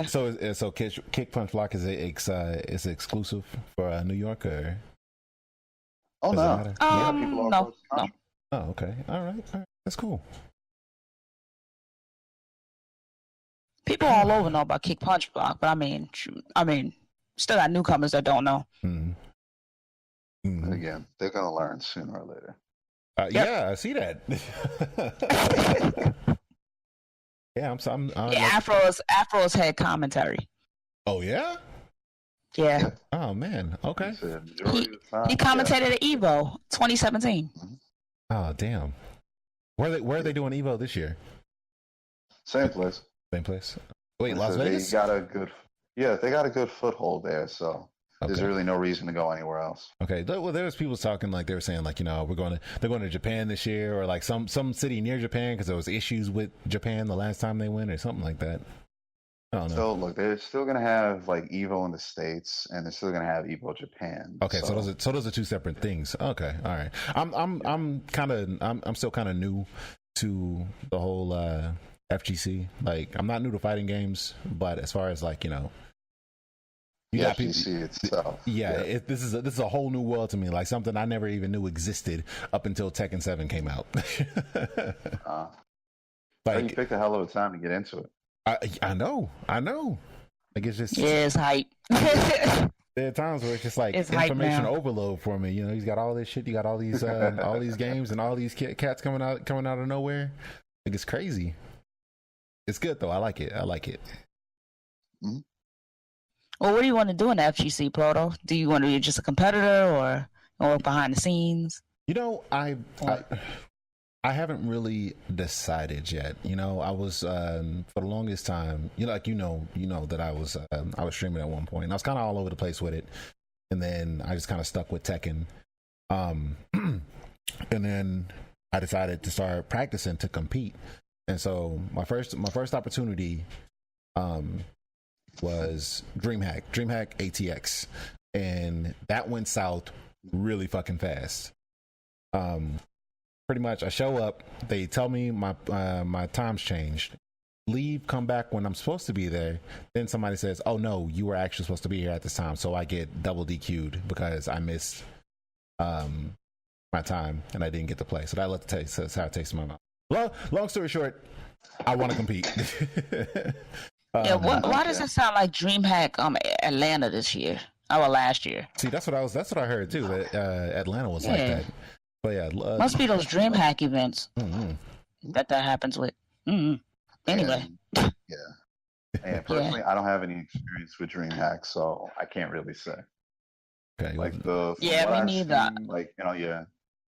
Yeah. So Kick Punch Block is is it exclusive for New York, or Oh does it no. matter? Yeah, people all No, across the no. country. Oh, okay. All right. That's cool. People all over know about Kick Punch Block, but I mean, still got newcomers that don't know. Mm-hmm. But again, they're gonna learn sooner or later. Yep. Yeah, I see that. Yeah, Afro's had commentary. Oh yeah. Yeah. Oh man. Okay. He commentated at Evo 2017. Oh damn. Where are they doing Evo this year? Same place. Same place. Wait, Las Vegas? They got a good foothold there, so there's really no reason to go anywhere else. Okay. Well, there was people talking like they were saying like they're going to Japan this year, or like some city near Japan because there was issues with Japan the last time they went or something like that. I don't know. So look, they're still gonna have like Evo in the States, and they're still gonna have Evo Japan. Okay, so those are two separate things. Okay, all right. I'm still kind of new to the whole FGC. Like, I'm not new to fighting games, but as far as like you got FGC itself. Yeah. This is a whole new world to me. Like something I never even knew existed up until Tekken 7 came out. Like, you picked a hell of a time to get into it. I know. Like it's just it's hype. There are times where it's just like it's information overload for me. He's got all this shit. You got all these all these games and all these cats coming out of nowhere. Like it's crazy. It's good though. I like it. Mm-hmm. Well, what do you want to do in the FGC, Proto? Do you want to be just a competitor or work behind the scenes? I haven't really decided yet. I was for the longest time. That I was streaming at one point. And I was kind of all over the place with it, and then I just kind of stuck with Tekken. And then I decided to start practicing to compete. And so my first opportunity was DreamHack ATX, and that went south really fucking fast. Pretty much, I show up. They tell me my time's changed. Leave, come back when I'm supposed to be there. Then somebody says, "Oh no, you were actually supposed to be here at this time." So I get double DQ'd because I missed my time and I didn't get to play. So that's how it tastes in my mouth. Long story short, I want to compete. Why does it sound like DreamHack Atlanta this year? Last year. See, that's what I heard too. That Atlanta was like that. But yeah, must be those DreamHack events that happens with. Mm-hmm. Anyway, and personally, I don't have any experience with DreamHack, so I can't really say. Okay, like me neither.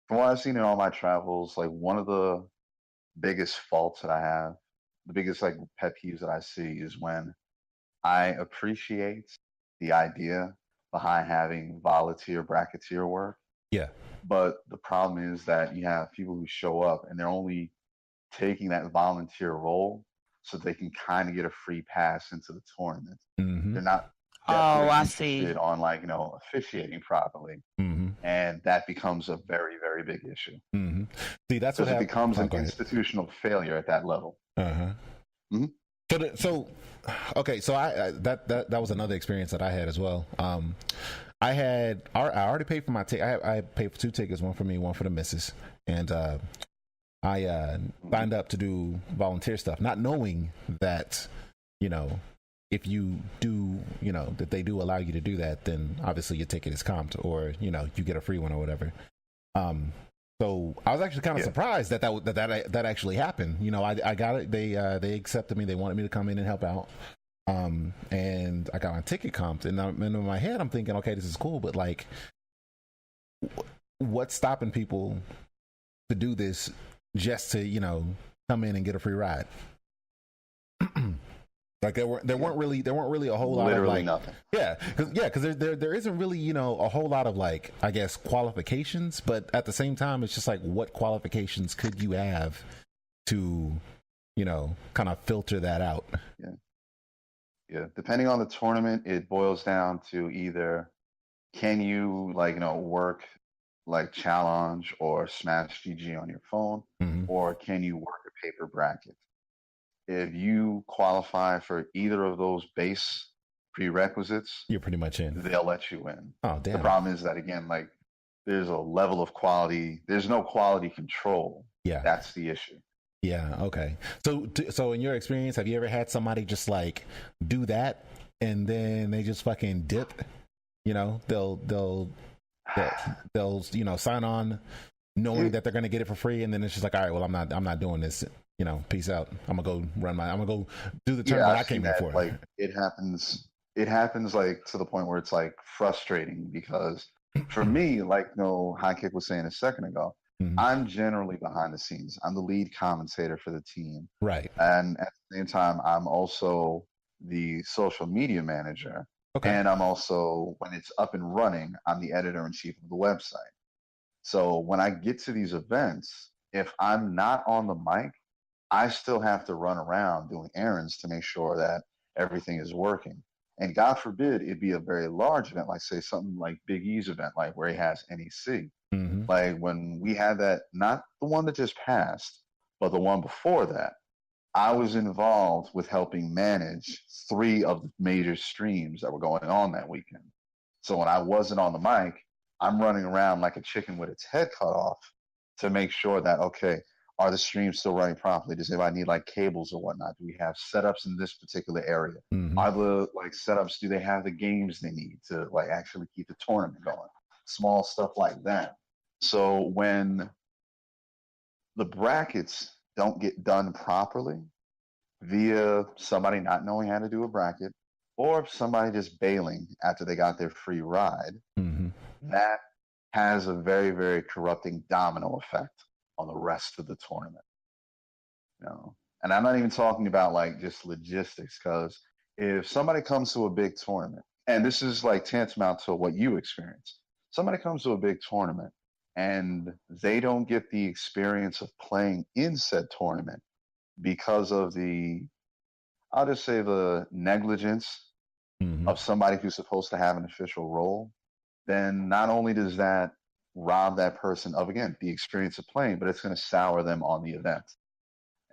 From what I've seen in all my travels, like one of the biggest faults that I have, the biggest like pet peeves that I see is when I appreciate the idea behind having volunteer bracketeer work. Yeah. But the problem is that you have people who show up and they're only taking that volunteer role so they can kind of get a free pass into the tournament. Mm-hmm. They're not interested on officiating properly. Mm-hmm. And that becomes a very, very big issue. Mm-hmm. See, that's what happens. It becomes an institutional failure at that level. Uh-huh. Mm-hmm. So I that was another experience that I had as well. I already paid for my ticket. I paid for 2 tickets, one for me, one for the missus, and I signed up to do volunteer stuff, not knowing that if you do that they do allow you to do that, then obviously your ticket is comped, or you get a free one or whatever. So I was actually kind of surprised that actually happened. I got it. They accepted me. They wanted me to come in and help out. And I got my ticket comped, and in my head I'm thinking, okay, this is cool, but like, what's stopping people to do this just to come in and get a free ride? Like there weren't really a whole lot of like nothing. because there isn't really a whole lot of like, I guess, qualifications, but at the same time it's just like, what qualifications could you have to kind of filter that out? Yeah, depending on the tournament, it boils down to either can you work like challenge or smash GG on your phone, mm-hmm. or can you work a paper bracket? if you qualify for either of those base prerequisites, You're pretty much in. they'll let you in. Oh, The damn. problem is that again, like there's a level of quality. There's no quality control. Yeah. That's the issue. Yeah. Okay. So in your experience, have you ever had somebody just like do that and then they just fucking dip? You know, they'll sign on knowing that they're gonna get it for free, and then it's just like, all right, well, I'm not doing this. You know, peace out. I'm gonna go do the tournament I came here for. Like it happens. It happens like to the point where it's like frustrating because for me, like High Kick was saying a second ago, I'm generally behind the scenes. I'm the lead commentator for the team. Right. And at the same time, I'm also the social media manager. Okay. And I'm also, when it's up and running, I'm the editor in chief of the website. So when I get to these events, if I'm not on the mic, I still have to run around doing errands to make sure that everything is working. And God forbid it be a very large event, like say something like Big E's event, like where he has NEC. Like when we had that, not the one that just passed, but the one before that, I was involved with helping manage 3 of the major streams that were going on that weekend. So when I wasn't on the mic, I'm running around like a chicken with its head cut off to make sure that, okay, are the streams still running properly? Does anybody need like cables or whatnot? Do we have setups in this particular area? Are the like setups, do they have the games they need to like actually keep the tournament going? Small stuff like that. So when the brackets don't get done properly via somebody not knowing how to do a bracket or somebody just bailing after they got their free ride, that has a very, very corrupting domino effect on the rest of the tournament. You know? And I'm not even talking about like just logistics, because if somebody comes to a big tournament, and this is like tantamount to what you experience, somebody comes to a big tournament and they don't get the experience of playing in said tournament because of the, I'll just say the negligence of somebody who's supposed to have an official role, then not only does that rob that person of, again, the experience of playing, but it's going to sour them on the event.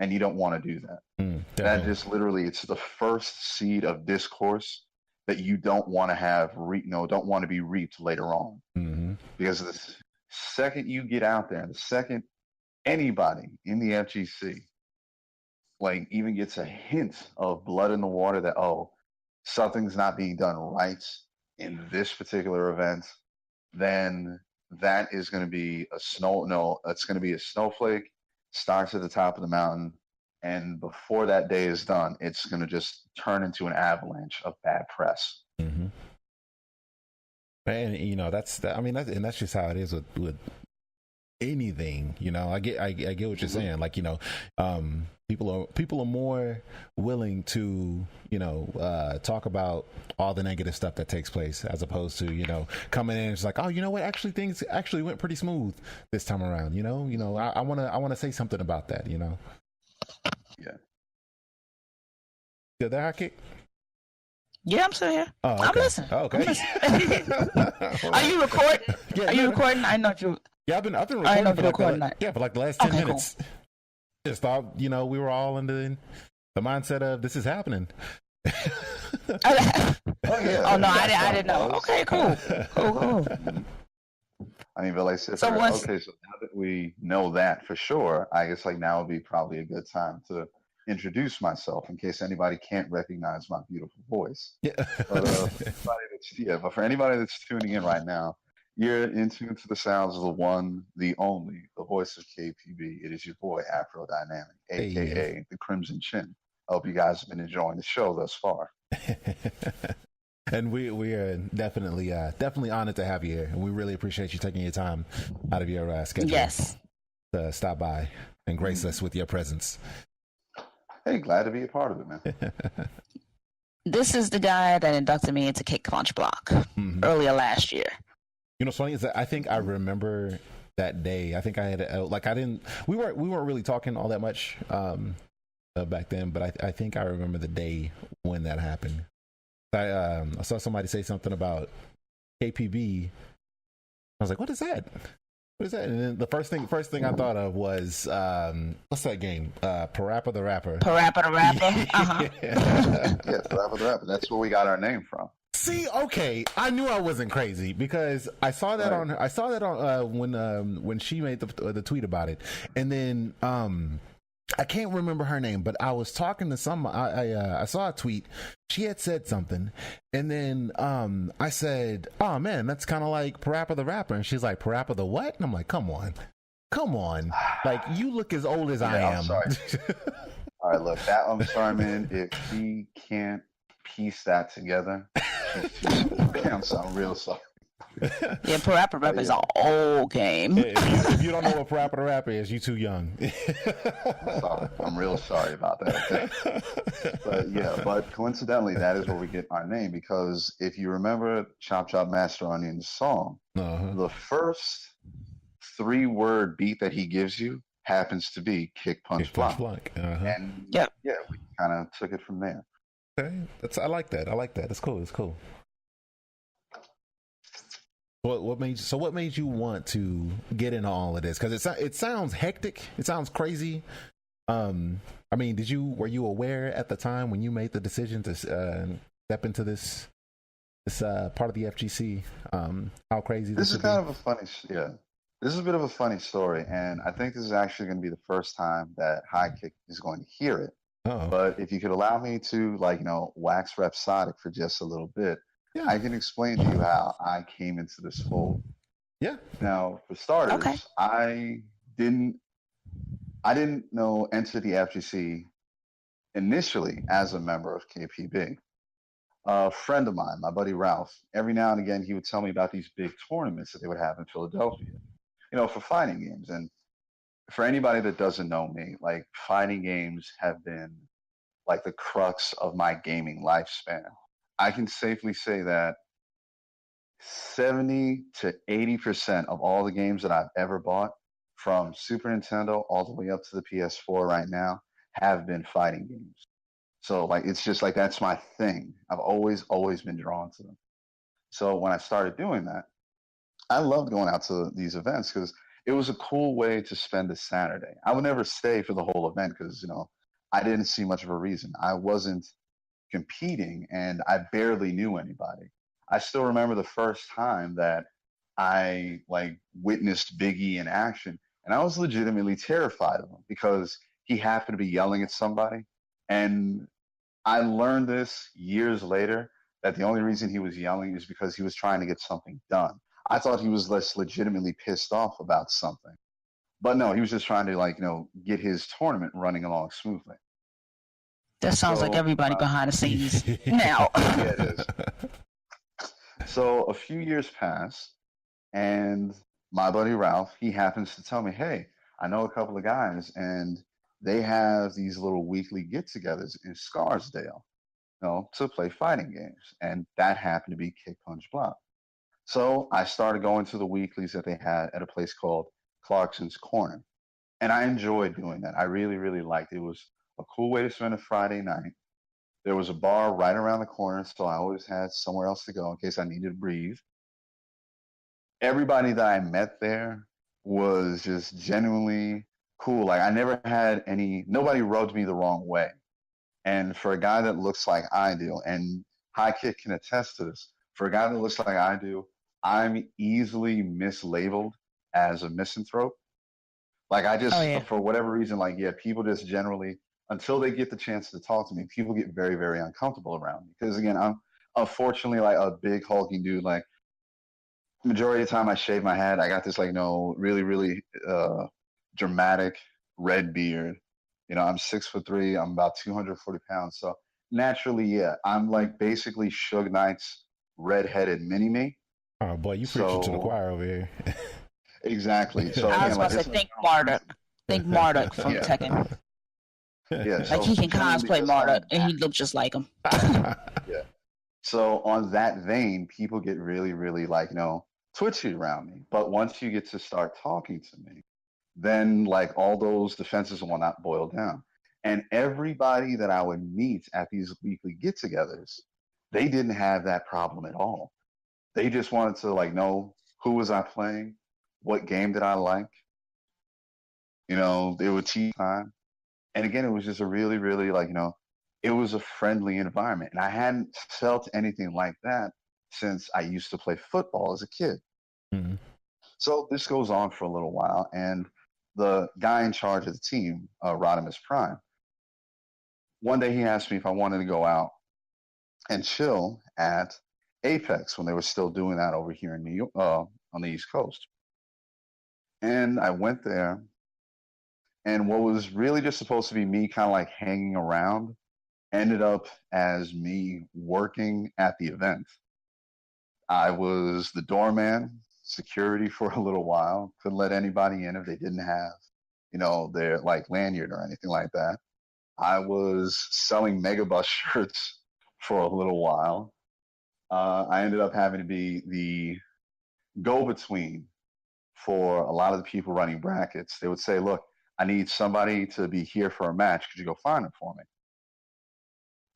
And you don't want to do that. That just literally, it's the first seed of discourse that you don't want to have, don't want to be reaped later on. Because the second you get out there, the second anybody in the FGC like even gets a hint of blood in the water that, oh, something's not being done right in this particular event, then that is going to be it's going to be a snowflake, starts at the top of the mountain, and before that day is done, it's going to just turn into an avalanche of bad press. And you know, that's just how it is with anything. You know, I get what you're saying. Like, you know, people are more willing to, you know, talk about all the negative stuff that takes place as opposed to, you know, coming in and it's like, oh, you know what, actually things actually went pretty smooth this time around. You know, I want to say something about that. You know. Yeah. Did that kick? Yeah, I'm still here. Oh, okay. I'm listening. Oh, okay. Are you recording? Yeah, Are you recording? I know you. Yeah, I've been recording. I know for you're recording that. Yeah, for like the last 10 Okay, minutes. cool. Just thought, you know, we were all in the mindset of this is happening. Oh no, I didn't know. Okay, cool. I mean, but like I said, So okay, so now that we know that for sure, I guess like now would be probably a good time to introduce myself in case anybody can't recognize my beautiful voice. Yeah. But for anybody that's tuning in right now, you're in tune to the sounds of the one, the only, the voice of KPB. It is your boy, Aphro Dynamek, a.k.a. the Crimson Chin. I hope you guys have been enjoying the show thus far. And we are definitely honored to have you here, and we really appreciate you taking your time out of your schedule. Yes. To stop by and grace us with your presence. Hey, glad to be a part of it, man. This is the guy that inducted me into Kick Punch Block earlier last year. You know, what's funny is that I think I remember that day. I think I had we weren't really talking all that much back then, but I think I remember the day when that happened. I saw somebody say something about KPB. I was like, what is that? What is that? And then the first thing I thought of was what's that game? Parappa the Rapper. Parappa the Rapper. Uh-huh. Yeah, Forever the Rapper. That's where we got our name from. See, okay, I knew I wasn't crazy because I saw that Right. on her. I saw that on when she made the tweet about it, and then I can't remember her name, but I was talking to some. I saw a tweet. She had said something, and then I said, "Oh man, that's kind of like Parappa the Rapper," and she's like, "Parappa the what?" And I'm like, "Come on, like you look as old as I I'm am." sorry. All right, look, I'm sorry, man. If she can't piece that together, I'm real sorry. Yeah, Parappa the Rapper is Yeah. an old game. If you don't know what Parappa the Rapper is, you too young. Sorry. I'm real sorry about that. Okay? But yeah, but coincidentally, that is where we get our name because if you remember Chop Chop Master Onion's song, Uh-huh. the first 3-word beat that he gives you happens to be kick, punch, Punch block. blank. Uh-huh. And Yep. yeah, we kind of took it from there. Okay, I like that. It's cool. What made you want to get into all of this? Because it sounds hectic. It sounds crazy. I mean, were you aware at the time when you made the decision to step into this part of the FGC? How crazy This this is would kind be? of a funny, yeah. This is a bit of a funny story, and I think this is actually going to be the first time that High Kick is going to hear it. Oh, But if you could allow me to, wax rhapsodic for just a little bit, yeah, I can explain to you how I came into this fold. yeah. Now, for Okay. starters, didn't, I didn't know enter the FGC initially as a member of KPB. A friend of mine, my buddy Ralph, every now and again he would tell me about these big tournaments that they would have in Philadelphia, for fighting games. And for anybody that doesn't know me, like fighting games have been like the crux of my gaming lifespan. I can safely say that 70 to 80% of all the games that I've ever bought, from Super Nintendo all the way up to the PS4 right now, have been fighting games. So like it's just like that's my thing. I've always been drawn to them. So when I started doing that, I loved going out to these events because it was a cool way to spend a Saturday. I would never stay for the whole event because I didn't see much of a reason. I wasn't competing and I barely knew anybody. I still remember the first time that I like witnessed Biggie in action and I was legitimately terrified of him because he happened to be yelling at somebody. And I learned this years later that the only reason he was yelling is because he was trying to get something done. I thought he was less legitimately pissed off about something. But no, he was just trying to get his tournament running along smoothly. That sounds like So everybody behind the scenes now. yeah, it is. So a few years pass, and my buddy Ralph, he happens to tell me, "Hey, I know a couple of guys, and they have these little weekly get-togethers in Scarsdale, to play fighting games." And that happened to be Kick Punch Block. So I started going to the weeklies that they had at a place called Clarkson's Corner, and I enjoyed doing that. I really, really liked it. It was a cool way to spend a Friday night. There was a bar right around the corner, so I always had somewhere else to go in case I needed to breathe. Everybody that I met there was just genuinely cool. Like I never had nobody rubbed me the wrong way. And for a guy that looks like I do, and High Kick can attest to this, for a guy that looks like I do, I'm easily mislabeled as a misanthrope. Like I Oh just, yeah. for whatever reason, like yeah, people just generally, until they get the chance to talk to me, people get very, very uncomfortable around me. Because again, I'm unfortunately like a big hulking dude. Like majority of the time, I shave my head. I got this like no really, really dramatic red beard. I'm 6'3". I'm about 240 pounds. So naturally, yeah, I'm like basically Suge Knight's redheaded mini me. Oh boy, you preaching to the So choir over here. exactly. So I was again, like about to it's say think Marduk. Think Marduk from yeah, Tekken. yeah. Like So he can generally cosplay just Marduk on and that, he looks just like him. yeah. So on that vein, people get really, really like, twitchy around me. But once you get to start talking to me, then like all those defenses will not boil down. And everybody that I would meet at these weekly get-togethers, they didn't have that problem at all. They just wanted to like know who was I playing, what game did I like. They would teach time. And again, it was just a really, really like, it was a friendly environment. And I hadn't felt anything like that since I used to play football as a kid. Mm-hmm. So this goes on for a little while. And the guy in charge of the team, Rodimus Prime, one day he asked me if I wanted to go out and chill at Apex when they were still doing that over here in New York, on the East Coast. And I went there, and what was really just supposed to be me kind of like hanging around ended up as me working at the event. I was the doorman, security for a little while. Couldn't let anybody in if they didn't have, their like lanyard or anything like that. I was selling Megabus shirts for a little while. I ended up having to be the go-between for a lot of the people running brackets. They would say, "Look, I need somebody to be here for a match. Could you go find them for me?"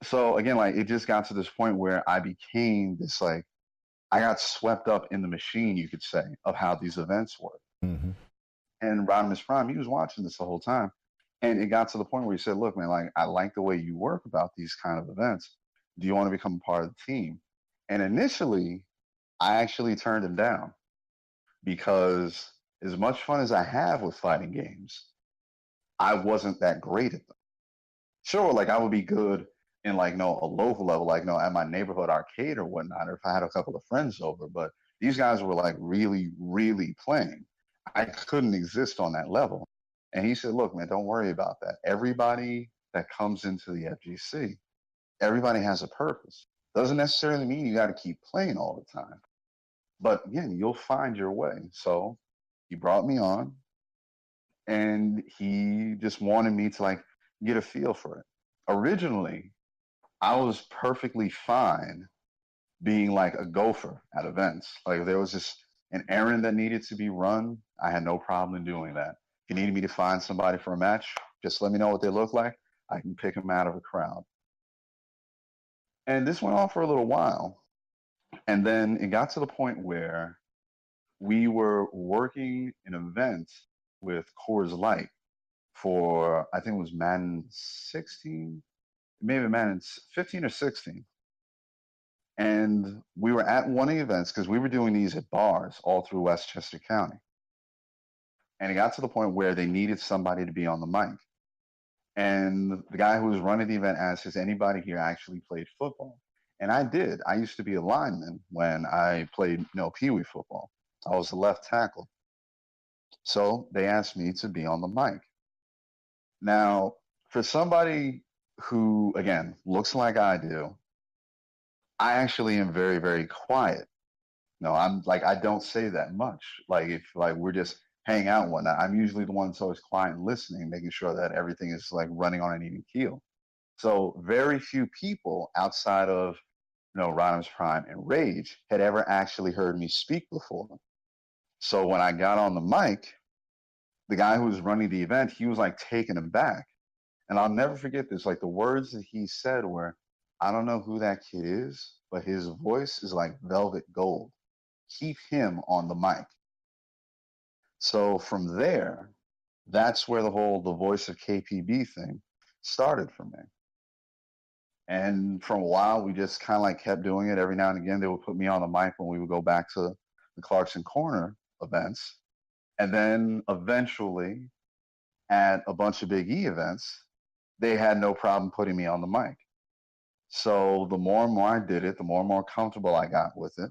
So again, like it just got to this point where I became this like I got swept up in the machine, you could say, of how these events work. Mm-hmm. And Rodimus Prime, he was watching this the whole time. And it got to the point where he said, "Look, man, like I like the way you work about these kind of events. Do you want to become a part of the team?" And initially, I actually turned him down because as much fun as I have with fighting games, I wasn't that great at them. Sure, like I would be good in like a local level, like at my neighborhood arcade or whatnot, or if I had a couple of friends over. But these guys were like really, really playing. I couldn't exist on that level. And he said, "Look, man, don't worry about that. Everybody that comes into the FGC, everybody has a purpose. Doesn't necessarily mean you got to keep playing all the time. But again, you'll find your way." So he brought me on, and he just wanted me to like get a feel for it. Originally, I was perfectly fine being like a gopher at events. Like if there was just an errand that needed to be run, I had no problem doing that. If you needed me to find somebody for a match, just let me know what they look like. I can pick them out of a crowd. And this went on for a little while. And then it got to the point where we were working an event with Coors Light for, I think it was Madden 16, maybe Madden 15 or 16. And we were at one of the events because we were doing these at bars all through Westchester County. And it got to the point where they needed somebody to be on the mic. And the guy who was running the event asked, "Has anybody here actually played football?" And I did. I used to be a lineman when I played, Pee Wee football. I was the left tackle. So they asked me to be on the mic. Now, for somebody who, again, looks like I do, I actually am very, very quiet. No, I'm like, I don't say that much. Like, if like we're just hanging out and whatnot, I'm usually the one that's always quiet and listening, making sure that everything is like running on an even keel. So, very few people outside of, Rodimus Prime and Rage had ever actually heard me speak before. So, when I got on the mic, the guy who was running the event, he was like taken aback. And I'll never forget this. Like the words that he said were, "I don't know who that kid is, but his voice is like velvet gold. Keep him on the mic." So from there, that's where the voice of KPB thing started for me. And for a while, we just kind of like kept doing it. Every now and again, they would put me on the mic when we would go back to the Clarkson Corner events. And then eventually, at a bunch of Big E events, they had no problem putting me on the mic. So the more and more I did it, the more and more comfortable I got with it.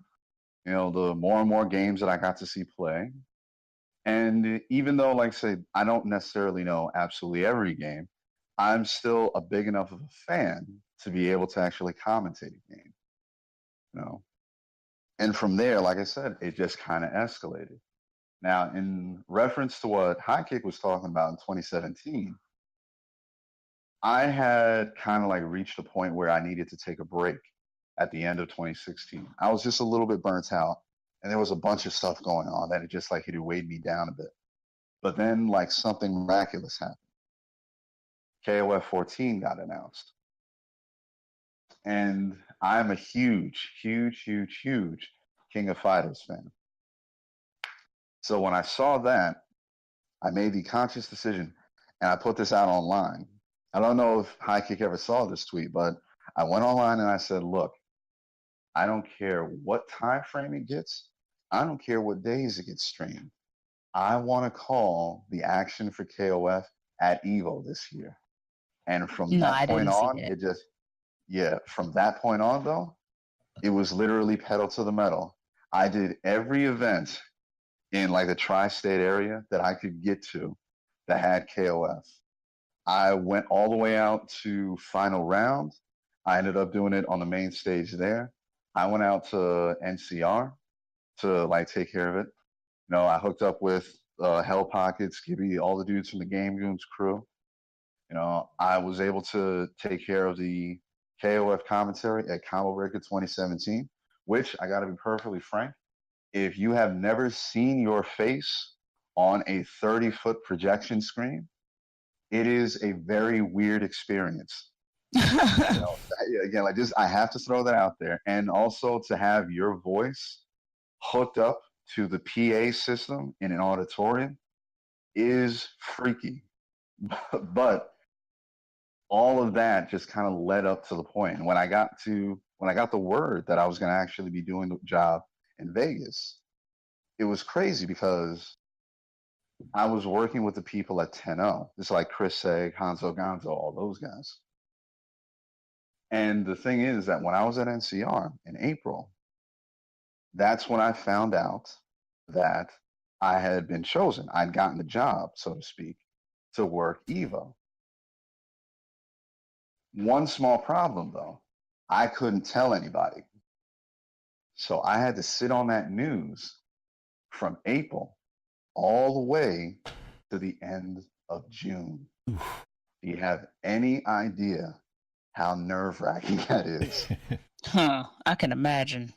The more and more games that I got to see play. And even though, like I said, I don't necessarily know absolutely every game, I'm still a big enough of a fan to be able to actually commentate a game. You know, and from there, like I said, it just kind of escalated. Now, in reference to what High Kick was talking about in 2017, I had kind of like reached a point where I needed to take a break at the end of 2016. I was just a little bit burnt out, and there was a bunch of stuff going on that it had weighed me down a bit. But then, like something miraculous happened. KOF 14 got announced, and I'm a huge, huge, huge, huge King of Fighters fan. So when I saw that, I made the conscious decision, and I put this out online. I don't know if High Kick ever saw this tweet, but I went online and I said, "Look, I don't care what time frame it gets. I don't care what days it gets streamed. I want to call the action for KOF at Evo this year." And from No, that I point didn't see on, it. it just, yeah, from that point on, though, it was literally pedal to the metal. I did every event in like the tri-state area that I could get to that had KOF. I went all the way out to final round. I ended up doing it on the main stage there. I went out to NCR to like take care of it. You know, I hooked up with Hell Pockets, Gibby, all the dudes from the Game Goons crew. You know, I was able to take care of the KOF commentary at Combo Breaker 2017, which I got to be perfectly frank, if you have never seen your face on a 30-foot projection screen, it is a very weird experience. You know, again, like just I have to throw that out there, and also to have your voice hooked up to the PA system in an auditorium is freaky. But all of that just kind of led up to the point. And when I got the word that I was going to actually be doing the job in Vegas, it was crazy because I was working with the people at 10-0. It's like Chris Seg, Hanzo Gonzo, all those guys. And the thing is that when I was at NCR in April, that's when I found out that I had been chosen. I'd gotten the job, so to speak, to work Evo. One small problem, though, I couldn't tell anybody. So I had to sit on that news from April all the way to the end of June. Do you have any idea how nerve-wracking that is? Huh, I can imagine.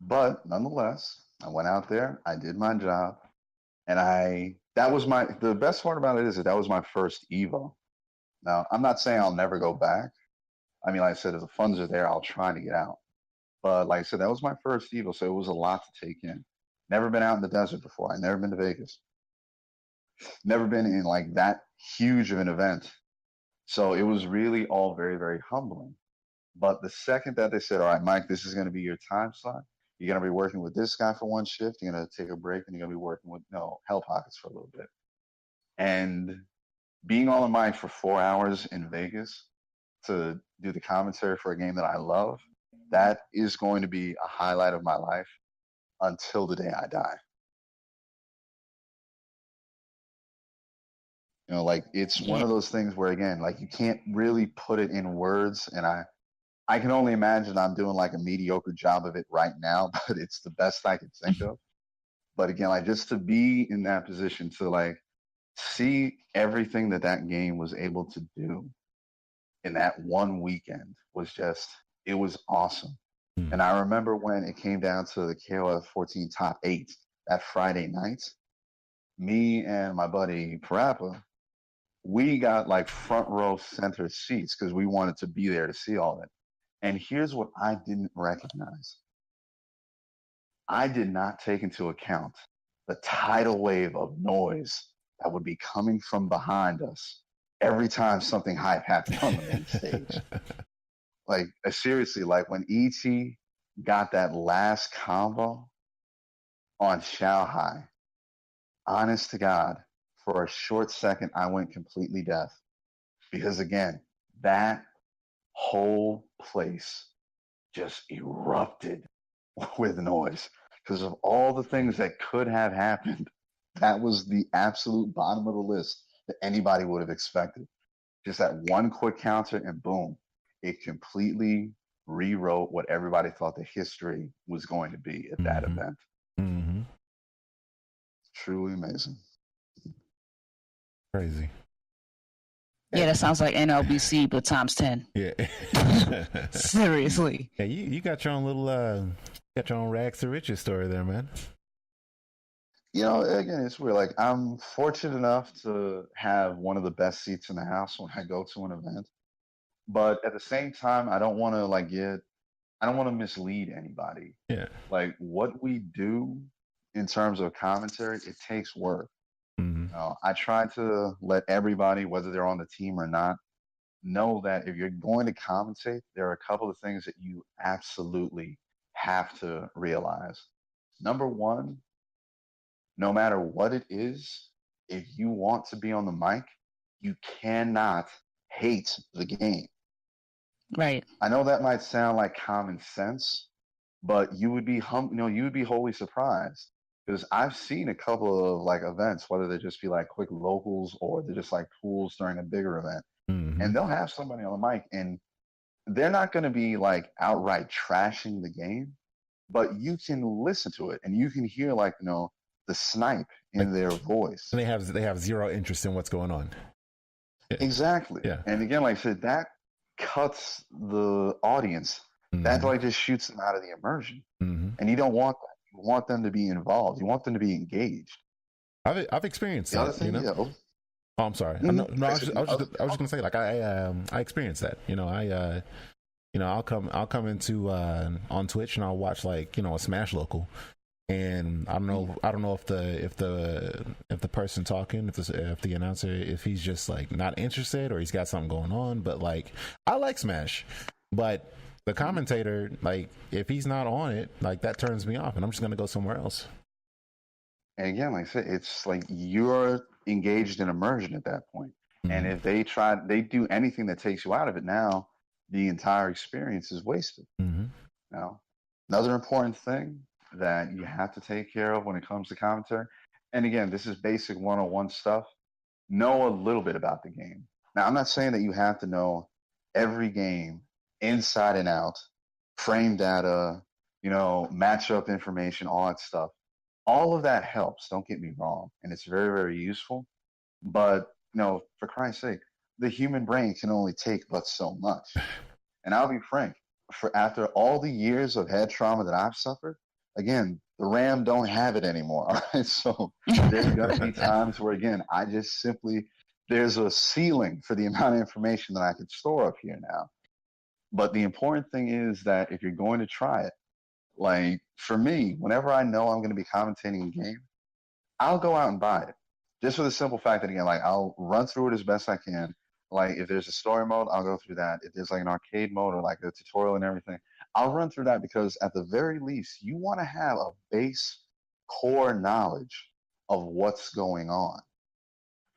But nonetheless, I went out there, I did my job, and the best part about it is that was my first Evo. Now, I'm not saying I'll never go back. I mean, like I said, if the funds are there, I'll try to get out. But like I said, that was my first Evo, so it was a lot to take in. Never been out in the desert before. I'd never been to Vegas. Never been in like that huge of an event. So it was really all very, very humbling. But the second that they said, "All right, Mike, this is going to be your time slot. You're going to be working with this guy for one shift. You're going to take a break, and you're going to be working with Hell Pockets for a little bit." And being on the mic for 4 hours in Vegas to do the commentary for a game that I love, that is going to be a highlight of my life until the day I die. You know, like it's one Yeah. of those things where again, like you can't really put it in words, and I can only imagine I'm doing like a mediocre job of it right now, but it's the best I could think of. But again, like just to be in that position to like see everything that that game was able to do in that one weekend was just, it was awesome. And I remember when it came down to the KOF 14 top 8 that Friday night, me and my buddy Parappa, we got like front row center seats because we wanted to be there to see all of it. And here's what I didn't recognize. I did not take into account the tidal wave of noise that would be coming from behind us every time something hype happened on the main stage. Like, seriously, like when ET got that last combo on Shanghai, honest to God, for a short second, I went completely deaf. Because again, that whole place just erupted with noise because of all the things that could have happened. That was the absolute bottom of the list that anybody would have expected. Just that one quick counter and boom, it completely rewrote what everybody thought the history was going to be at that event. Mm-hmm. Truly amazing. Crazy. Yeah, that sounds like NLBC, but times 10. Yeah. Seriously. Yeah, you got your own little got your own rags to riches story there, man. You know, again, it's weird. Like I'm fortunate enough to have one of the best seats in the house when I go to an event. But at the same time, I don't want to mislead anybody. Yeah. Like what we do in terms of commentary, it takes work. Mm-hmm. I try to let everybody, whether they're on the team or not, know that if you're going to commentate, there are a couple of things that you absolutely have to realize. Number one, no matter what it is, if you want to be on the mic, you cannot hate the game. Right. I know that might sound like common sense, but you would be you would be wholly surprised because I've seen a couple of like events, whether they just be like quick locals or they're just like pools during a bigger event, Mm-hmm. and they'll have somebody on the mic, and they're not going to be like outright trashing the game, but you can listen to it and you can hear like the snipe Like, in their voice. and they have zero interest in what's going on. Yeah. Exactly. Yeah. And again, like I said, that cuts the audience. That Mm-hmm. like just shoots them out of the immersion. Mm-hmm. And you don't want that. You want them to be involved. You want them to be engaged. I've experienced The other that. thing, Oh, I'm sorry. Mhm. No, I was just gonna say, like, I experienced that. I'll come into on Twitch and I'll watch, like, a Smash local, and I don't know if the person talking, if the announcer, if he's just like not interested or he's got something going on. But like, I like Smash, but the commentator, like, if he's not on it, like, that turns me off, and I'm just gonna go somewhere else. And again, like I said, it's like you're engaged in immersion at that point. And Mm-hmm. if they do anything that takes you out of it, now the entire experience is wasted. Mm-hmm. Now, another important thing that you have to take care of when it comes to commentary, and again, this is basic 101 stuff, know a little bit about the game. Now, I'm not saying that you have to know every game inside and out, frame data, matchup information, all that stuff. All of that helps, don't get me wrong, and it's very, very useful. But, for Christ's sake, the human brain can only take but so much. And I'll be frank, for after all the years of head trauma that I've suffered, again, the RAM don't have it anymore. All right. So there's going to be times where, again, I just simply, there's a ceiling for the amount of information that I could store up here now. But the important thing is that if you're going to try it, like for me, whenever I know I'm going to be commentating a game, I'll go out and buy it. Just for the simple fact that, again, like, I'll run through it as best I can. Like, if there's a story mode, I'll go through that. If there's like an arcade mode or like a tutorial and everything, I'll run through that, because at the very least, you want to have a base core knowledge of what's going on.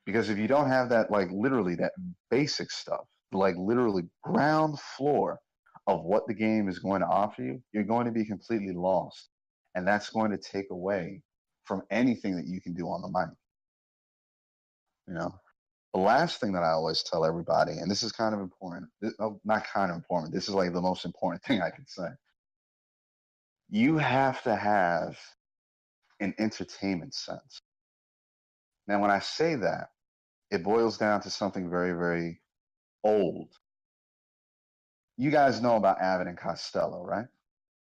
Because if you don't have that, like literally that basic stuff, like literally ground floor of what the game is going to offer you, you're going to be completely lost. And that's going to take away from anything that you can do on the mic. The last thing that I always tell everybody, and this is kind of important, not kind of important, this is like the most important thing I can say. You have to have an entertainment sense. Now, when I say that, it boils down to something very, very old. You guys know about Abbott and Costello, right?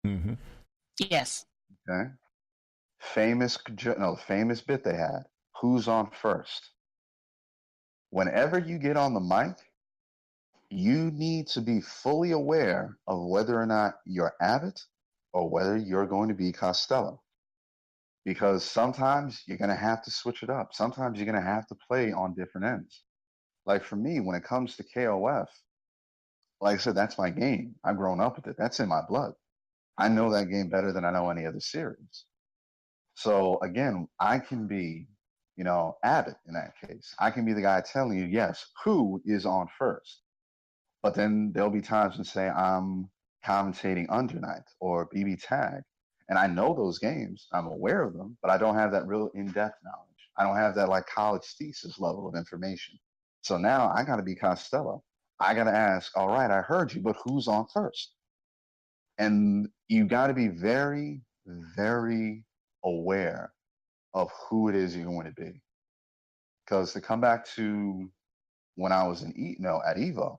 Mm-hmm. Yes. Okay. The famous bit they had, who's on first? Whenever you get on the mic, you need to be fully aware of whether or not you're Abbott or whether you're going to be Costello. Because sometimes you're going to have to switch it up. Sometimes you're going to have to play on different ends. Like for me, when it comes to KOF, like I said, that's my game. I've grown up with it. That's in my blood. I know that game better than I know any other series. So again, I can be, Abbott in that case. I can be the guy telling you, yes, who is on first. But then there'll be times when, say, I'm commentating Under Night or BB Tag, and I know those games. I'm aware of them, but I don't have that real in-depth knowledge. I don't have that like college thesis level of information. So now I got to be Costello. I got to ask, all right, I heard you, but who's on first? And you got to be very, very aware of who it is you're going to be. Because to come back to when I was at Evo,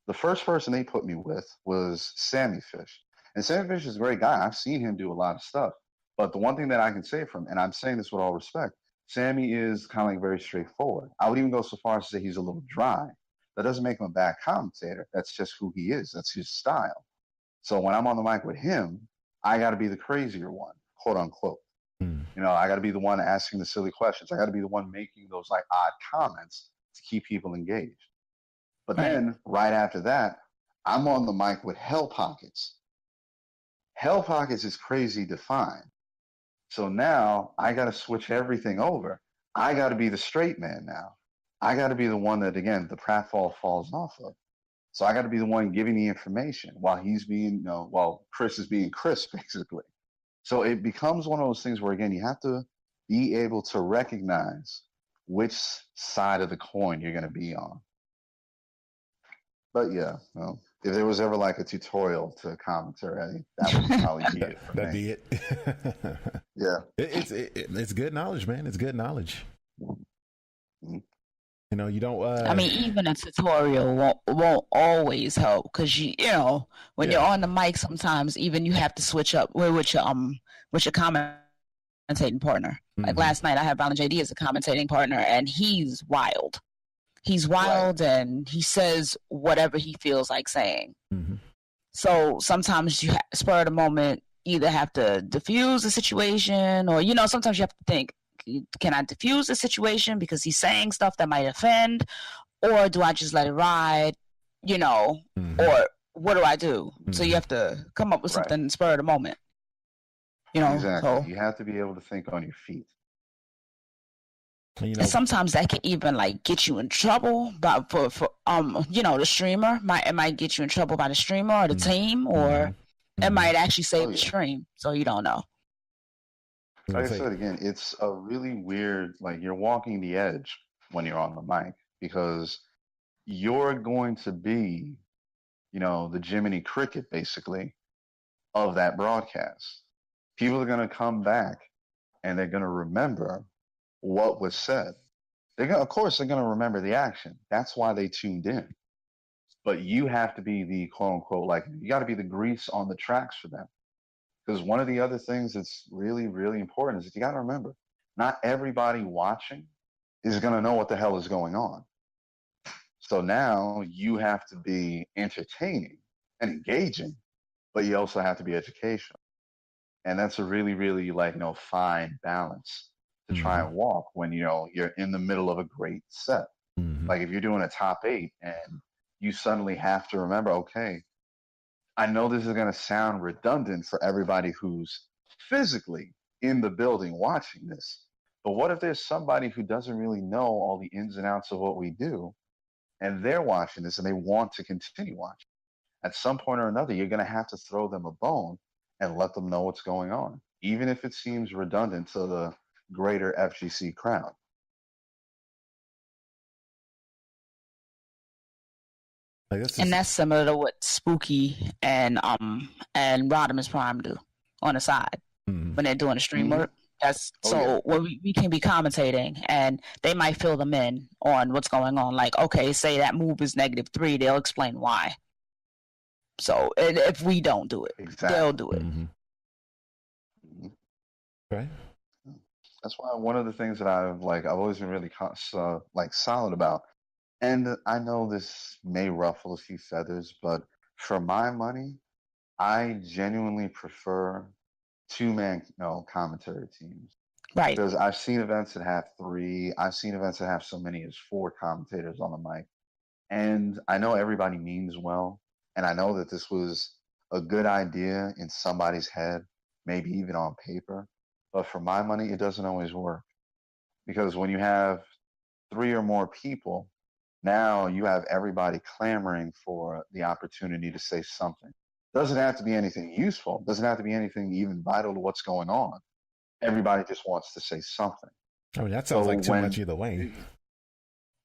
the first person they put me with was Sammy Fish. And Sammy Fish is a great guy. I've seen him do a lot of stuff. But the one thing that I can say from, and I'm saying this with all respect, Sammy is kind of like very straightforward. I would even go so far as to say he's a little dry. That doesn't make him a bad commentator. That's just who he is. That's his style. So when I'm on the mic with him, I got to be the crazier one, quote unquote. You know, I got to be the one asking the silly questions. I got to be the one making those like odd comments to keep people engaged. But Right. then right after that, I'm on the mic with Hell Pockets. Hell Pockets is crazy defined. So now I got to switch everything over. I got to be the straight man now. I got to be the one that, again, the pratfall falls off of. So I got to be the one giving the information while he's being, you know, while Chris is being Chris, basically. So it becomes one of those things where, again, you have to be able to recognize which side of the coin you're going to be on. But yeah, well, if there was ever like a tutorial to commentary, I think that would probably be it for That'd me. be it. Yeah. It's good knowledge, man. It's good knowledge. Mhm. You know, you don't. I mean, even a tutorial won't always help because you know when you're on the mic, sometimes even you have to switch up with your commentating partner. Like last night, I had Violent JD as a commentating partner, and he's wild. He's wild, and he says whatever he feels like saying. So sometimes you spur of the moment either have to diffuse the situation, or you know, sometimes you have to think, can I diffuse the situation because he's saying stuff that might offend, or do I just let it ride, you know, or what do I do? So you have to come up with something spur of the moment, you know. Exactly. So You have to be able to think on your feet. You know, and sometimes that can even like get you in trouble, but for you know, the streamer might get you in trouble by the streamer or the team, or it might actually save the stream. So you don't know. Like I said again, it's a really weird, like you're walking the edge when you're on the mic because you're going to be, you know, the Jiminy Cricket basically of that broadcast. People are going to come back and they're going to remember what was said. They're going, of course, they're going to remember the action. That's why they tuned in. But you have to be the quote unquote, like you got to be the grease on the tracks for them. Because one of the other things that's really, really important is that you got to remember, not everybody watching is going to know what the hell is going on. So now you have to be entertaining and engaging, but you also have to be educational. And that's a really, really like, you know, fine balance to try and walk when, you know, you're in the middle of a great set. Like if you're doing a top 8 and you suddenly have to remember, okay, I know this is going to sound redundant for everybody who's physically in the building watching this, but what if there's somebody who doesn't really know all the ins and outs of what we do and they're watching this and they want to continue watching? At some point or another, you're going to have to throw them a bone and let them know what's going on, even if it seems redundant to the greater FGC crowd. And that's similar to what Spooky and Rodimus Prime do on the side when they're doing the stream work. That's when we can be commentating and they might fill them in on what's going on. Like, okay, say that move is -3, they'll explain why. So if we don't do it, they'll do it. Right. That's why one of the things that I've always been really solid about, and I know this may ruffle a few feathers, but for my money, I genuinely prefer two-man commentary teams. Right. Because I've seen events that have 3. I've seen events that have so many as 4 commentators on the mic. And I know everybody means well. And I know that this was a good idea in somebody's head, maybe even on paper. But for my money, it doesn't always work. Because when you have 3 or more people, now you have everybody clamoring for the opportunity to say something. Doesn't have to be anything useful. Doesn't have to be anything even vital to what's going on. Everybody just wants to say something. I mean, that sounds like too much either way.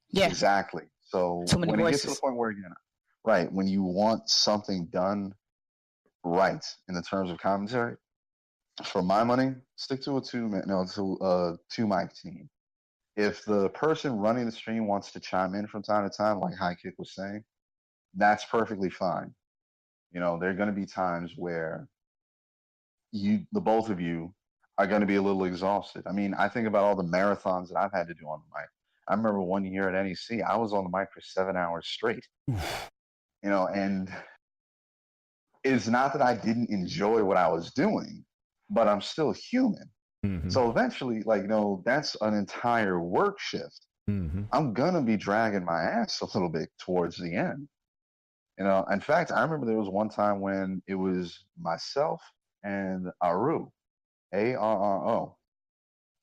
Yeah. Exactly. So too many when voices. it gets to the point where, right, when you want something done right in the terms of commentary, for my money, stick to a two mic team. If the person running the stream wants to chime in from time to time, like High Kick was saying, that's perfectly fine. There are going to be times where the both of you are going to be a little exhausted. I mean, I think about all the marathons that I've had to do on the mic. I remember one year at NEC, I was on the mic for 7 hours straight. And it's not that I didn't enjoy what I was doing, but I'm still human. So eventually, like, that's an entire work shift. I'm gonna be dragging my ass a little bit towards the end. In fact, I remember there was one time when it was myself and Aru, Arro.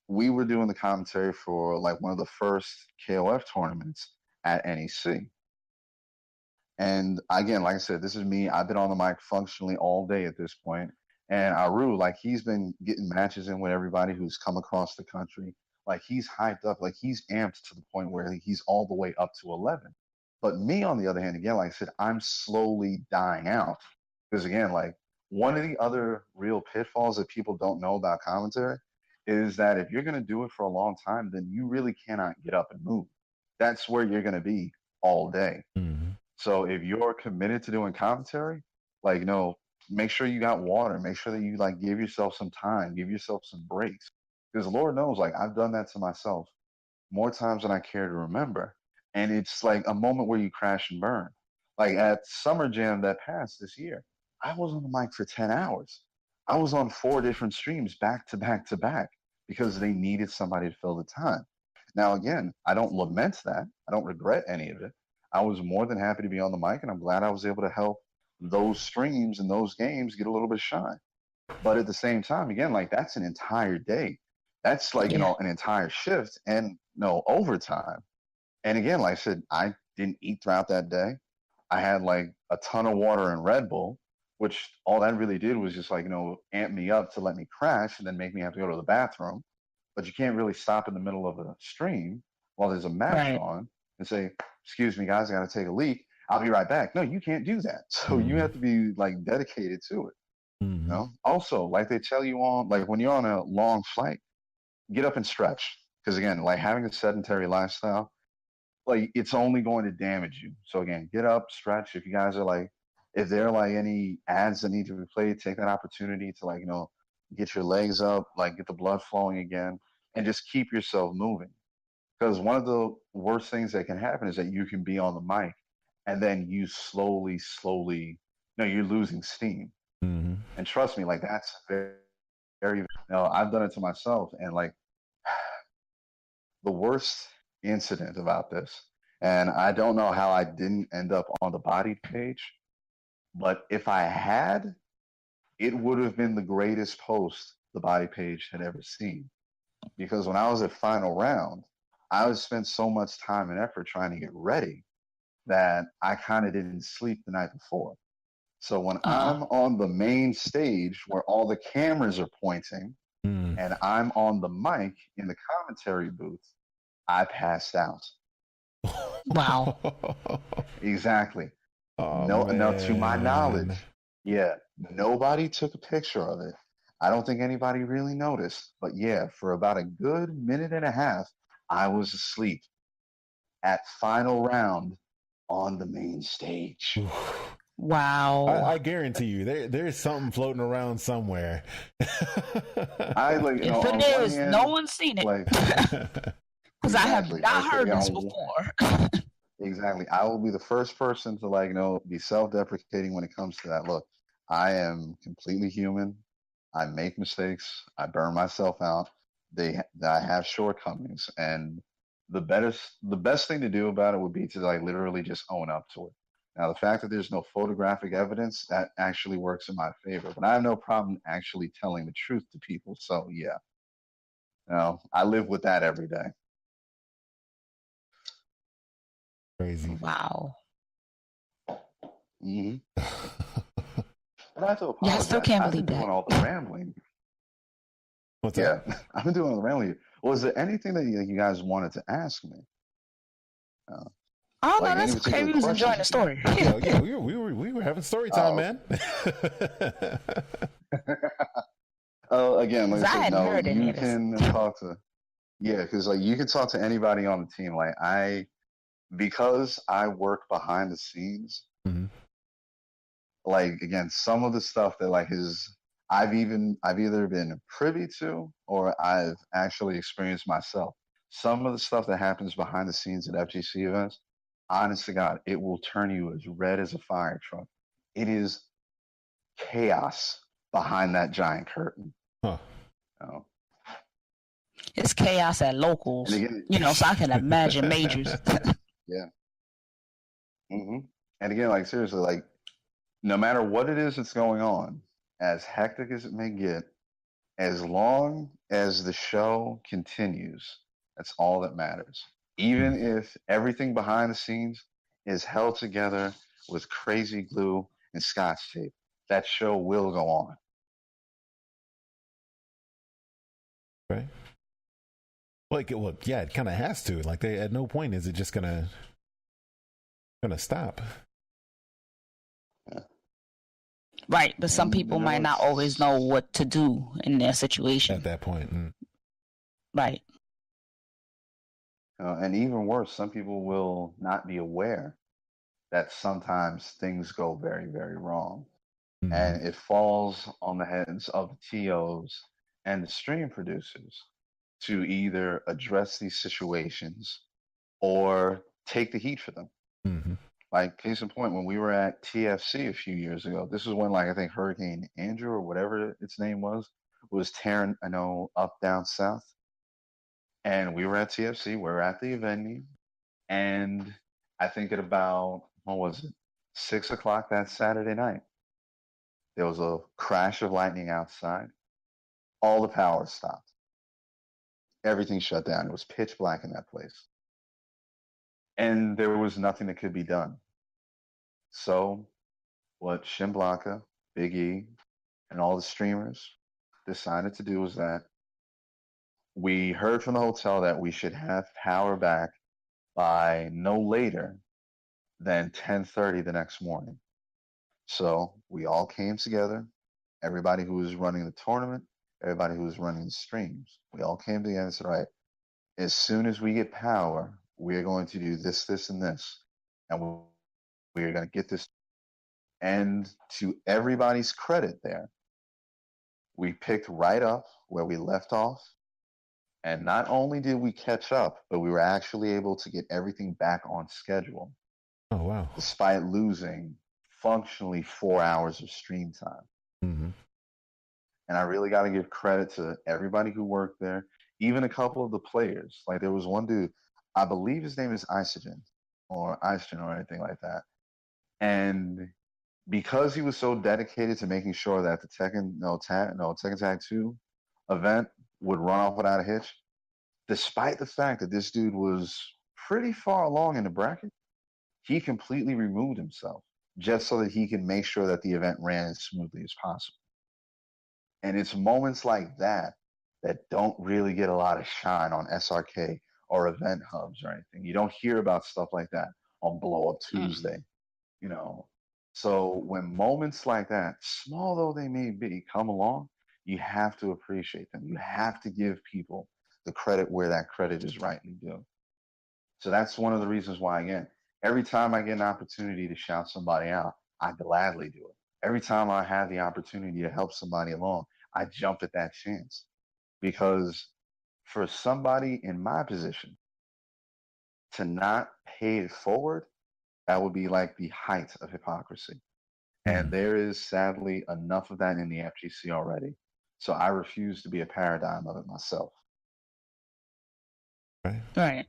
We were doing the commentary for like one of the first KOF tournaments at NEC. And again, like I said, this is me. I've been on the mic functionally all day at this point. And Aru, like, he's been getting matches in with everybody who's come across the country. Like, he's hyped up, like he's amped to the point where he's all the way up to 11. But me, on the other hand, again, like I said, I'm slowly dying out. Because again, like, one of the other real pitfalls that people don't know about commentary is that if you're going to do it for a long time, then you really cannot get up and move. That's where you're going to be all day. So if you're committed to doing commentary, like, make sure you got water. Make sure that you like give yourself some time, give yourself some breaks. Because Lord knows, like, I've done that to myself more times than I care to remember. And it's like a moment where you crash and burn. Like at Summer Jam that passed this year, I was on the mic for 10 hours. I was on 4 different streams back to back to back because they needed somebody to fill the time. Now, again, I don't lament that. I don't regret any of it. I was more than happy to be on the mic, and I'm glad I was able to help those streams and those games get a little bit shine. But at the same time, again, like, that's an entire day. That's like, an entire shift and overtime. And again, like I said, I didn't eat throughout that day. I had like a ton of water and Red Bull, which all that really did was just like, amp me up to let me crash and then make me have to go to the bathroom. But you can't really stop in the middle of a stream while there's a match on and say, excuse me, guys, I got to take a leak. I'll be right back. No, you can't do that. So you have to be like dedicated to it. Also, like they tell you on, like when you're on a long flight, get up and stretch. Because again, like having a sedentary lifestyle, like it's only going to damage you. So again, get up, stretch. If you guys are like, if there are like any ads that need to be played, take that opportunity to like, get your legs up, like get the blood flowing again, and just keep yourself moving. Because one of the worst things that can happen is that you can be on the mic and then you slowly, you're losing steam. And trust me, like that's very, very, I've done it to myself. And like the worst incident about this, and I don't know how I didn't end up on the body page, but if I had, it would have been the greatest post the body page had ever seen. Because when I was at final round, I would spend so much time and effort trying to get ready that I kind of didn't sleep the night before. So when I'm on the main stage where all the cameras are pointing and I'm on the mic in the commentary booth, I passed out. Wow. Exactly. No, to my knowledge, nobody took a picture of it. I don't think anybody really noticed. But yeah, for about a good minute and a half, I was asleep at final round on the main stage. Wow. I guarantee you there's something floating around somewhere. I like, if it is, no one's seen it. Like, because I have not heard this before. Exactly. I will be the first person to like, be self-deprecating when it comes to that. Look, I am completely human. I make mistakes. I burn myself out. I have shortcomings, and the best thing to do about it would be to like literally just own up to it. Now, the fact that there's no photographic evidence, that actually works in my favor. But I have no problem actually telling the truth to people. So yeah, I live with that every day. Crazy. Wow. Mm-hmm. And I have to apologize. Yeah, I still can't I've believe been that. doing all the rambling. What's that? Yeah, I've been doing all the rambling. Was there anything that you guys wanted to ask me? Oh, no, that's okay. We was enjoying the story. Yeah, we were having story time, man. Again, like I said, heard you can talk to, because like you can talk to anybody on the team. Like because I work behind the scenes. Like again, some of the stuff that like I've either been privy to or I've actually experienced myself. Some of the stuff that happens behind the scenes at FGC events, honest to God, it will turn you as red as a fire truck. It is chaos behind that giant curtain. It's chaos at locals, again, so I can imagine majors. yeah. And again, like seriously, like no matter what it is that's going on, as hectic as it may get, as long as the show continues, that's all that matters. Even if everything behind the scenes is held together with crazy glue and scotch tape, that show will go on. Right. Well, yeah, it kind of has to. Like, at no point is it just gonna stop. Yeah. Right, but some people might not always know what to do in their situation at that point. Right. And even worse, some people will not be aware that sometimes things go very, very wrong. Mm-hmm. And it falls on the heads of the TOs and the stream producers to either address these situations or take the heat for them. Mm-hmm. Like, case in point, when we were at TFC a few years ago, this was when, like, I think Hurricane Andrew or whatever its name was tearing, up down south. And we were at TFC, we were at the venue, and I think at about, what was it, 6 o'clock that Saturday night, there was a crash of lightning outside. All the power stopped. Everything shut down. It was pitch black in that place. And there was nothing that could be done. So what Shin Blanca, Big E, and all the streamers decided to do was that we heard from the hotel that we should have power back by no later than 10:30 the next morning. So we all came together, everybody who was running the tournament, everybody who was running the streams. We all came together and said, all right, as soon as we get power, we're going to do this, this, and this. And we're going to get this. And to everybody's credit there, we picked right up where we left off. And not only did we catch up, but we were actually able to get everything back on schedule. Oh, wow. Despite losing functionally 4 hours of stream time. Mm-hmm. And I really got to give credit to everybody who worked there, even a couple of the players. Like there was one dude, I believe his name is Isogen or anything like that. And because he was so dedicated to making sure that the Tekken Tag 2 event would run off without a hitch, despite the fact that this dude was pretty far along in the bracket, he completely removed himself just so that he can make sure that the event ran as smoothly as possible. And it's moments like that that don't really get a lot of shine on SRK or event hubs or anything. You don't hear about stuff like that on Blow Up Tuesday, So when moments like that, small though they may be, come along, you have to appreciate them. You have to give people the credit where that credit is rightly due. So that's one of the reasons why, again, every time I get an opportunity to shout somebody out, I gladly do it. Every time I have the opportunity to help somebody along, I jump at that chance. Because for somebody in my position to not pay it forward, that would be like the height of hypocrisy. And there is sadly enough of that in the FGC already. So I refuse to be a paradigm of it myself. Right.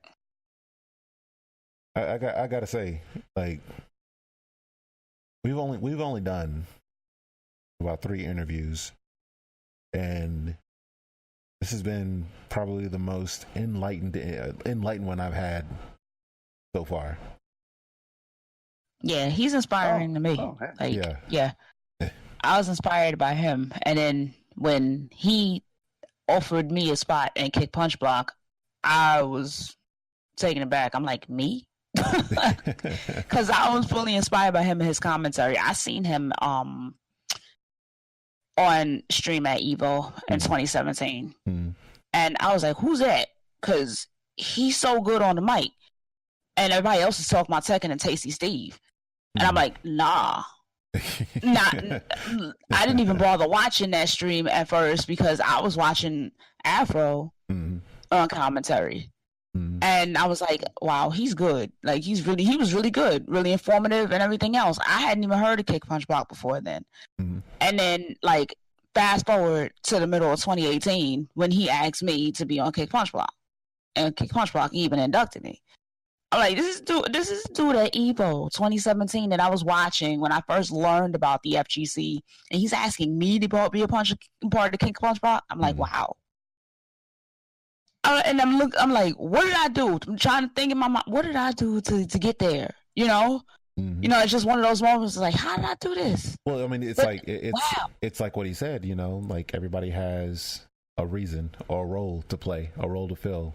I gotta say, like, we've only done about 3 interviews, and this has been probably the most enlightened one I've had so far. Yeah, he's inspiring to me. Yeah. I was inspired by him, and then when he offered me a spot in Kick Punch Block, I was taken aback. I'm like, me? Because I was fully inspired by him and his commentary. I seen him on stream at Evo in 2017, and I was like, who's that? Because he's so good on the mic, and everybody else is talking about Tekken and Tasty Steve, and I'm like, nah. I didn't even bother watching that stream at first because I was watching Aphro on commentary. And I was like, wow, he's good. Like he was really good, really informative and everything else. I hadn't even heard of Kick Punch Block before then. And then like fast forward to the middle of 2018 when he asked me to be on Kick Punch Block, and Kick Punch Block even inducted me. I'm like, this is dude at Evo 2017 that I was watching when I first learned about the FGC, and he's asking me to be a part of the Kick Punch Block. I'm like, wow. And I'm like, what did I do? I'm trying to think in my mind, what did I do to get there? You know, it's just one of those moments. Like, how did I do this? Well, I mean, it's like what he said. You know, like everybody has a reason or a role to play, a role to fill.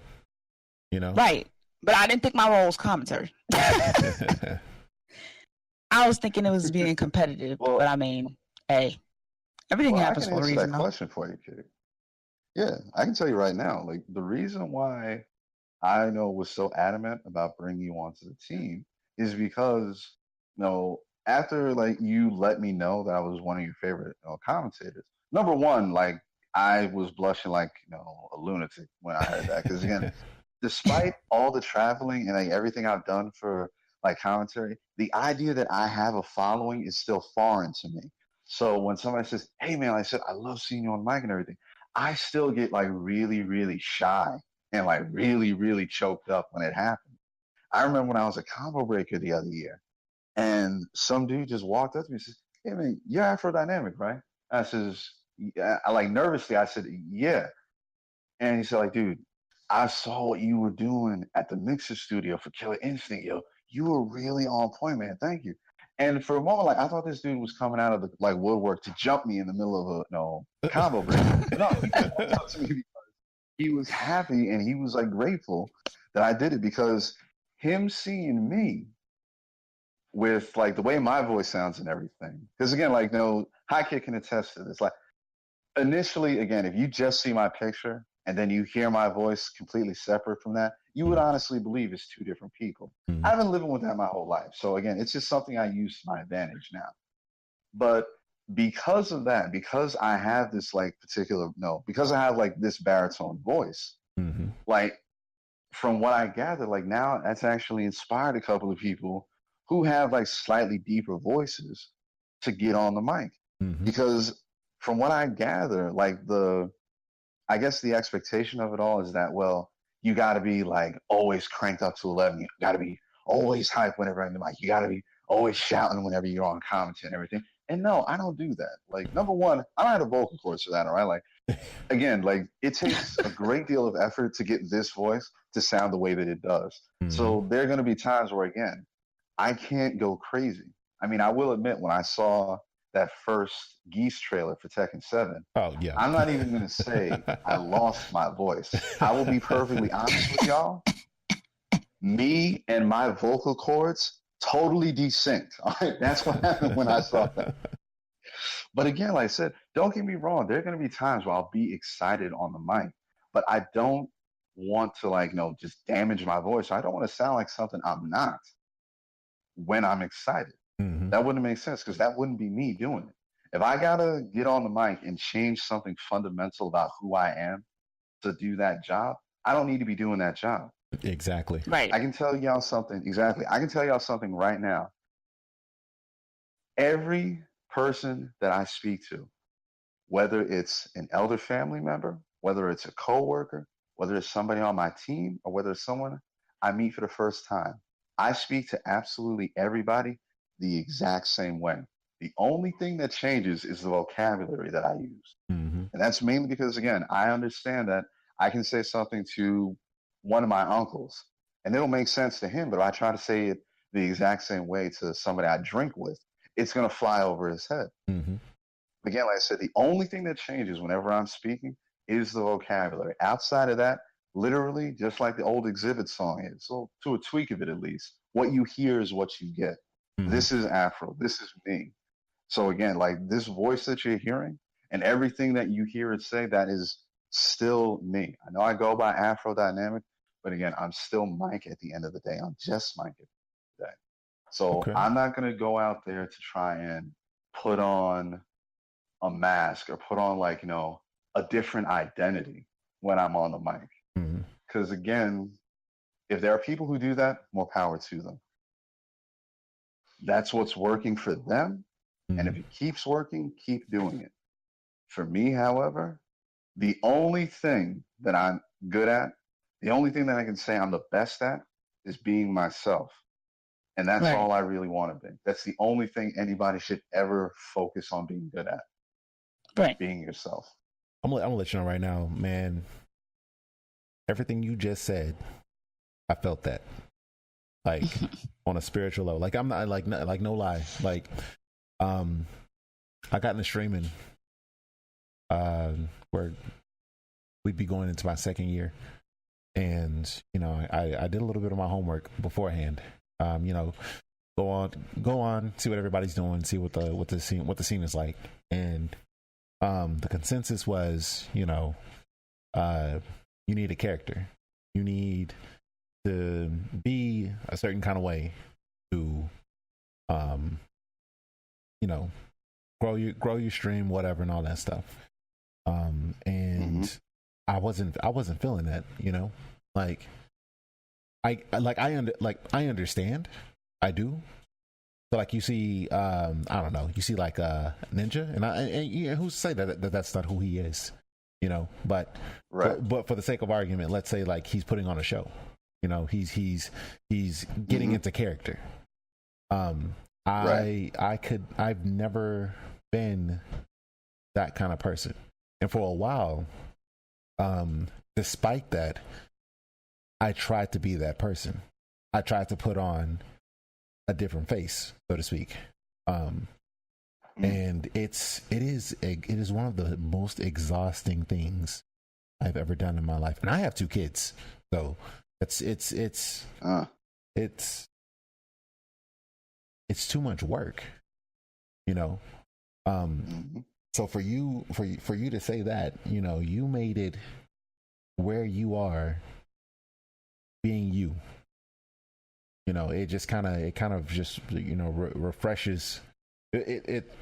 You know, right? But I didn't think my role was commentary. I was thinking it was being competitive. Well, but I mean, hey, everything happens for a reason. I can answer that question for you, kid. Yeah, I can tell you right now, like the reason why I was so adamant about bringing you onto the team is because, after like you let me know that I was one of your favorite commentators. Number one, like I was blushing like a lunatic when I heard that because again, despite all the traveling and like everything I've done for like commentary, the idea that I have a following is still foreign to me. So when somebody says, "Hey man," I said, "I love seeing you on mic and everything," I still get like really, really shy and like really, really choked up when it happens. I remember when I was a combo breaker the other year and some dude just walked up to me and says, "Hey man, you're Aphro Dynamek, right?" I says, yeah. I like nervously, I said, "Yeah." And he said, like, "Dude, I saw what you were doing at the mixer studio for Killer Instinct, yo. You were really on point, man. Thank you." And for a moment, like I thought this dude was coming out of the like woodwork to jump me in the middle of a combo break. But no, he just walked up to me because he was happy and he was like grateful that I did it because him seeing me with like the way my voice sounds and everything. Because again, like High Kick can attest to this. Like initially, again, if you just see my picture and then you hear my voice completely separate from that, you would honestly believe it's two different people. I've been living with that my whole life. So again, it's just something I use to my advantage now. But because of that, because I have this like particular, because I have like this baritone voice, like from what I gather, like now that's actually inspired a couple of people who have like slightly deeper voices to get on the mic. Because from what I gather, like I guess the expectation of it all is that, well, you got to be like always cranked up to 11. You got to be always hyped whenever you're in the mic. You got to be always shouting whenever you're on commentary and everything. And no, I don't do that. Like, number one, I don't have the vocal cords for that, all right? Like, again, like it takes a great deal of effort to get this voice to sound the way that it does. So there are going to be times where, again, I can't go crazy. I mean, I will admit when I saw that first Geese trailer for Tekken 7. Oh, yeah. I'm not even going to say I lost my voice. I will be perfectly honest with y'all. Me and my vocal cords totally desynced. All right, that's what happened when I saw that. But again, like I said, don't get me wrong. There are going to be times where I'll be excited on the mic, but I don't want to like, just damage my voice. I don't want to sound like something I'm not when I'm excited. That wouldn't make sense because that wouldn't be me doing it. If I gotta get on the mic and change something fundamental about who I am to do that job, I don't need to be doing that job. Exactly. Right. I can tell y'all something. Exactly. I can tell y'all something right now. Every person that I speak to, whether it's an elder family member, whether it's a coworker, whether it's somebody on my team, or whether it's someone I meet for the first time, I speak to absolutely everybody the exact same way. The only thing that changes is the vocabulary that I use. And that's mainly because, again, I understand that I can say something to one of my uncles and it'll make sense to him, but if I try to say it the exact same way to somebody I drink with, it's going to fly over his head. Again, like I said, the only thing that changes whenever I'm speaking is the vocabulary. Outside of that, literally, just like the old Exhibit song is, so to a tweak of it at least, what you hear is what you get. This is Aphro. This is me. So again, like this voice that you're hearing and everything that you hear it say, that is still me. I know I go by Aphro Dynamek, but again, I'm still Mike at the end of the day. I'm just Mike at the end of the day. So I'm not going to go out there to try and put on a mask or put on like, a different identity when I'm on the mic. Because again, if there are people who do that, more power to them. That's what's working for them. And if it keeps working, keep doing it. For me, however, the only thing that I'm good at, the only thing that I can say I'm the best at is being myself. And that's Right. all I really want to be. That's the only thing anybody should ever focus on being good at. Right. Being yourself. I'm gonna let you know right now, man. Everything you just said, I felt that, like on a spiritual level. Like I'm not like no lie. Like, I got into streaming, where we'd be going into my second year, and you know, I did a little bit of my homework beforehand. You know, go on, see what everybody's doing, see what the scene is like, and the consensus was, you know, you need a character. You need to be a certain kind of way to, you know, grow your stream, whatever, and all that stuff. And I wasn't feeling that, you know, like I understand, I do. So like you see, I don't know, you see like Ninja, and you know, who's to say that's not who he is, you know? But right. but for the sake of argument, let's say like he's putting on a show, you know, he's getting into character. I've never been that kind of person, and for a while, despite that, I tried to be that person. I tried to put on a different face, so to speak. And it is one of the most exhausting things I've ever done in my life. And I have 2 kids, so it's too much work, you know. So for you to say that, you know, you made it where you are being you. You know, it kind of just, you know, refreshes it.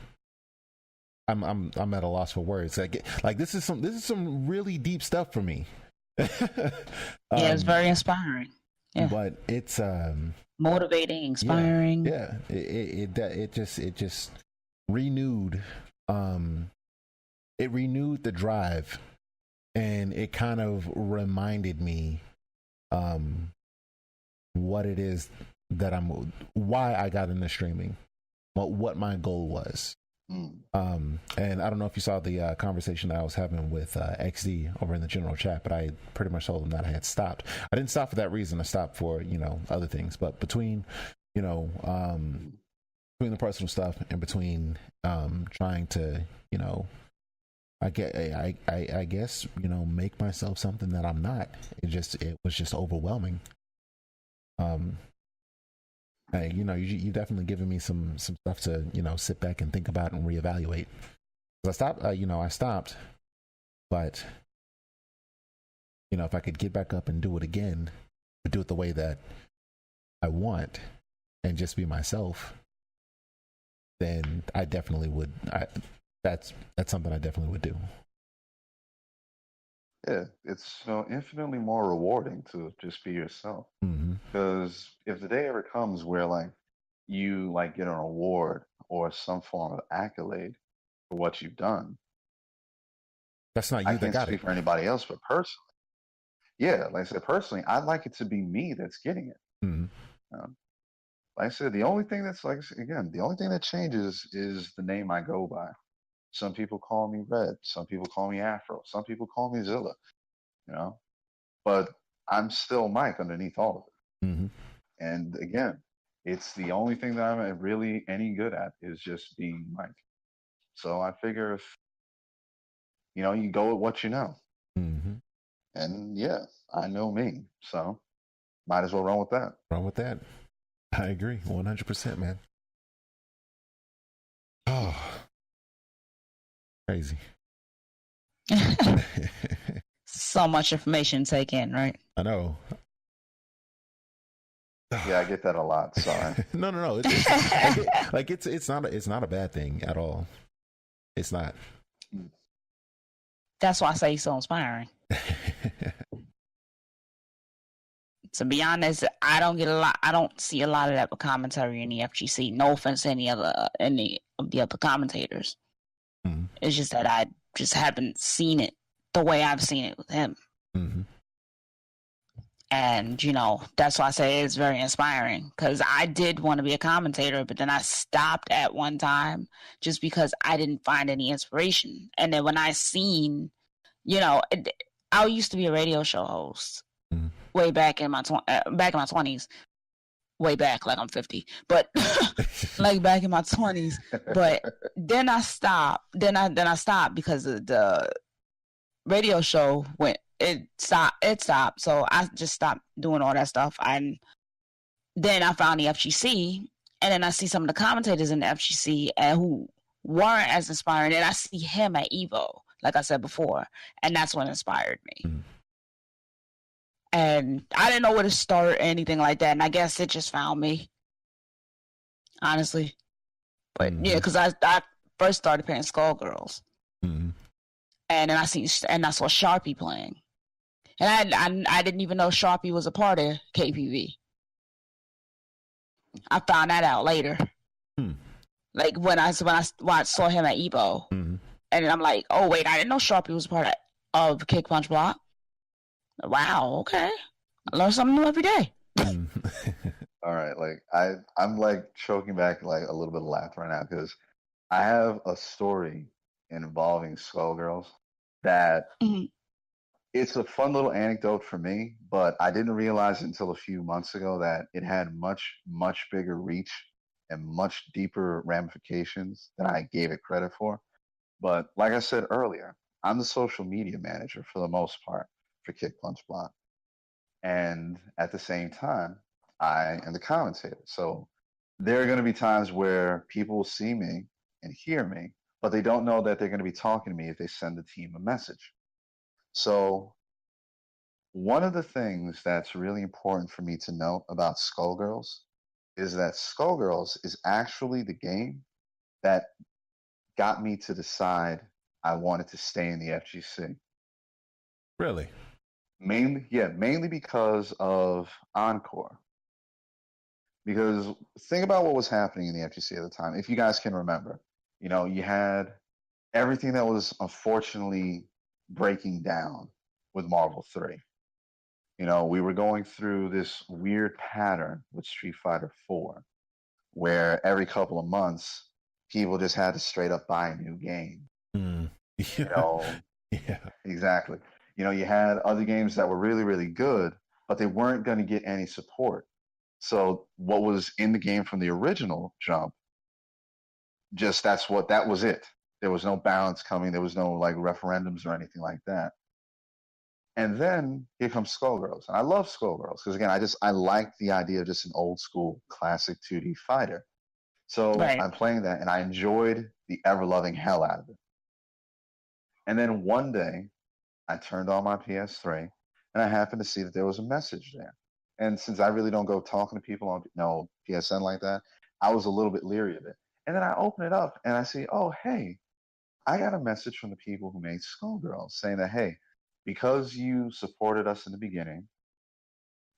I'm at a loss for words. Like this is some really deep stuff for me. Yeah, it's very inspiring. Yeah, but it's motivating, inspiring. Yeah, it just renewed. It renewed the drive, and it kind of reminded me what it is that why I got into streaming, what my goal was. And I don't know if you saw the conversation that I was having with XD over in the general chat, but I pretty much told him that I had stopped. I didn't stop for that reason. I stopped for, you know, other things, but between, you know, between the personal stuff and between trying to, you know, I guess, you know, make myself something that I'm not. It was just overwhelming. Hey, you know, you definitely given me some stuff to, you know, sit back and think about and reevaluate. I stopped, but you know, if I could get back up and do it again, but do it the way that I want and just be myself, then I definitely would. That's something I definitely would do. Yeah, it's, you know, infinitely more rewarding to just be yourself. Because if the day ever comes where like you like get an award or some form of accolade for what you've done, that's not you I that can't got speak it. for anybody else, but personally, yeah, like I said, personally, I'd like it to be me that's getting it. Like I said, the only thing that's like, again, the only thing that changes is the name I go by. Some people call me Red. Some people call me Afro. Some people call me Zilla. You know, but I'm still Mike underneath all of it. And again, it's the only thing that I'm really any good at is just being Mike. So I figure if, you know, you go with what you know. And yeah, I know me, so might as well run with that. Run with that. I agree, 100%, man. Oh, crazy. So much information to take in, right? I know. Yeah, I get that a lot. Sorry. No. It's not a bad thing at all. It's not. That's why I say it's so inspiring. To be honest, I don't see a lot of that commentary in the FGC. No offense to any of the other commentators. It's just that just haven't seen it the way I've seen it with him. Mm-hmm. And, you know, that's why I say it's very inspiring, because I did want to be a commentator, but then I stopped at one time just because I didn't find any inspiration. And then when I seen, you know, I used to be a radio show host way back in my 20s, way back, like I'm 50, but like back in my 20s. But then I stopped. Then I stopped because the radio show it stopped. So I just stopped doing all that stuff. And then I found the FGC, and then I see some of the commentators in the FGC and who weren't as inspiring. And I see him at Evo, like I said before, and that's what inspired me. And I didn't know where to start or anything like that. And I guess it just found me, honestly. But yeah, because I first started playing Skullgirls, and then I saw Sharpie playing, and I didn't even know Sharpie was a part of KPV. I found that out later, like when I saw him at Evo, and I'm like, oh wait, I didn't know Sharpie was a part of Kick Punch Block. Wow, okay, I learn something new every day. All right, like I'm like choking back like a little bit of laughter right now because I have a story involving Skullgirls that it's a fun little anecdote for me, but I didn't realize it until a few months ago that it had much, much bigger reach and much deeper ramifications than I gave it credit for. But like I said earlier, I'm the social media manager for the most part for Kick Punch Block. And at the same time, I am the commentator. So there are going to be times where people will see me and hear me, but they don't know that they're going to be talking to me if they send the team a message. So one of the things that's really important for me to know about Skullgirls is that Skullgirls is actually the game that got me to decide I wanted to stay in the FGC. Really? Mainly because of Encore. Because think about what was happening in the FGC at the time. If you guys can remember, you know, you had everything that was unfortunately breaking down with Marvel 3. You know, we were going through this weird pattern with Street Fighter 4, where every couple of months, people just had to straight up buy a new game. Yeah. You know, yeah, exactly. You know, you had other games that were really, really good, but they weren't going to get any support. So what was in the game from the original jump, that was it. There was no balance coming. There was no like referendums or anything like that. And then here comes Skullgirls. And I love Skullgirls because again, I like the idea of just an old school classic 2D fighter. So Right. I'm playing that and I enjoyed the ever loving hell out of it. And then one day I turned on my PS3 and I happened to see that there was a message there. And since I really don't go talking to people on PSN like that, I was a little bit leery of it. And then I open it up and I see, oh, hey, I got a message from the people who made Skullgirls saying that, hey, because you supported us in the beginning,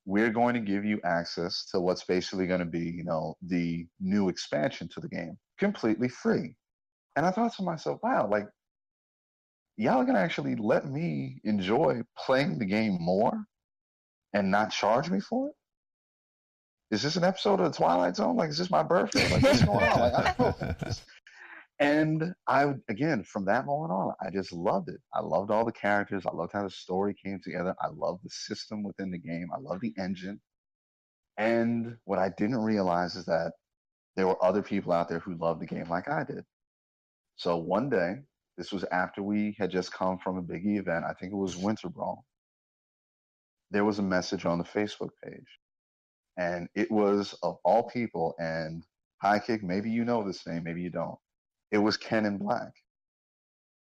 we're going to give you access to what's basically going to be, you know, the new expansion to the game, completely free. And I thought to myself, wow, like, y'all are going to actually let me enjoy playing the game more and not charge me for it? Is this an episode of the Twilight Zone? Like, is this my birthday? Like, what's going on? Like, I don't know. And again, from that moment on, I just loved it. I loved all the characters. I loved how the story came together. I loved the system within the game. I loved the engine. And what I didn't realize is that there were other people out there who loved the game like I did. So one day, this was after we had just come from a big event. I think it was Winter Brawl. There was a message on the Facebook page. And it was, of all people, and High Kick, maybe you know this name, maybe you don't. It was Ken in Black.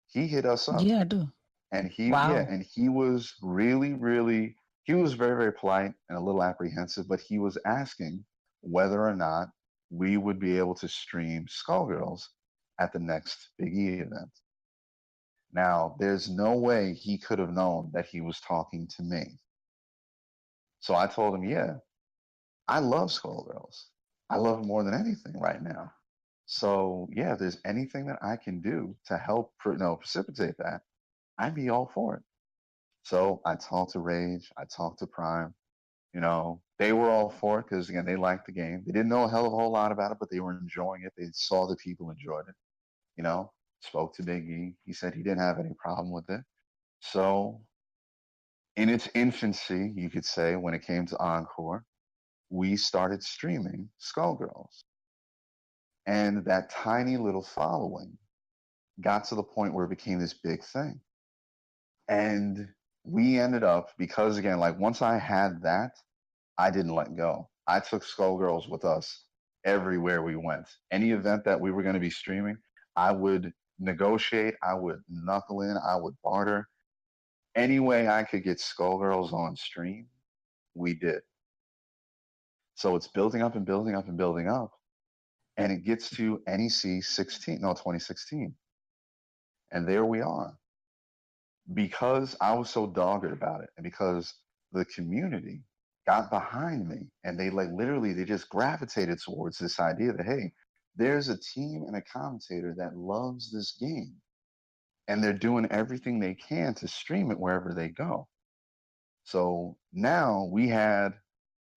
He hit us up. Yeah, I do. And Wow. he was really, he was very, very polite and a little apprehensive, but he was asking whether or not we would be able to stream Skullgirls at the next Big E event. Now, there's no way he could have known that he was talking to me. So I told him, yeah, I love Skullgirls. I love it more than anything right now. So yeah, if there's anything that I can do to help precipitate that, I'd be all for it. So I talked to Rage, I talked to Prime. They were all for it because again, they liked the game. They didn't know a hell of a whole lot about it, but they were enjoying it. They saw the people enjoyed it. You know, Spoke to Big E. He said he didn't have any problem with it. So in its infancy, you could say, when it came to Encore, we started streaming Skullgirls. And that tiny little following got to the point where it became this big thing. And we ended up, because again, like once I had that, I didn't let go. I took Skullgirls with us everywhere we went. Any event that we were going to be streaming, I would negotiate, I would knuckle in, I would barter. Any way I could get Skullgirls on stream, we did. So it's building up and building up and building up. And it gets to NEC 2016. And there we are. Because I was so dogged about it, and because the community got behind me, and they they just gravitated towards this idea that, hey, there's a team and a commentator that loves this game, and they're doing everything they can to stream it wherever they go. So now we had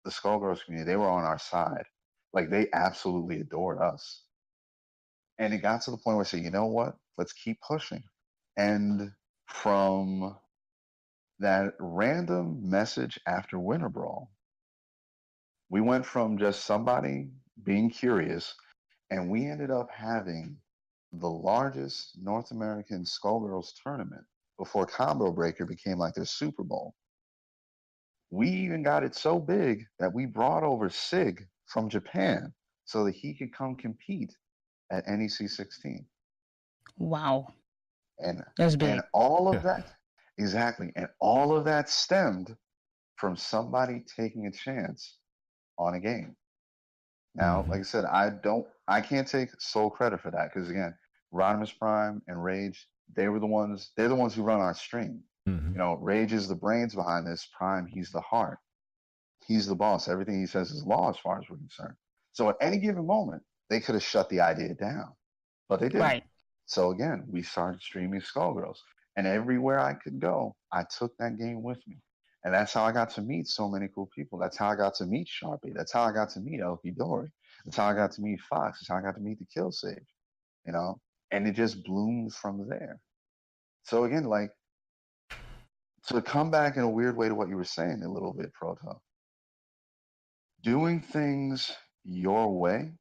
the Skullgirls community, they were on our side. Like they absolutely adored us. And it got to the point where I said, you know what? Let's keep pushing. And from that random message after Winter Brawl, we went from just somebody being curious, and we ended up having the largest North American Skullgirls tournament before Combo Breaker became like their Super Bowl. We even got it so big that we brought over Sig from Japan so that he could come compete at NEC 16. Wow. And That's big. And all of that, exactly. And all of that stemmed from somebody taking a chance on a game. Now, like I said, I can't take sole credit for that because again, Rodimus Prime and Rage, they're the ones who run our stream. Rage is the brains behind this. Prime, he's the heart. He's the boss. Everything he says is law as far as we're concerned. So at any given moment, they could have shut the idea down, but they didn't. Right. So again, we started streaming Skullgirls, and everywhere I could go, I took that game with me. And that's how I got to meet so many cool people. That's how I got to meet Sharpie. That's how I got to meet Elkie Dory. That's how I got to meet Fox. That's how I got to meet the Kill Sage, and it just bloomed from there. So again, like, to come back in a weird way to what you were saying a little bit, Proto, doing things your way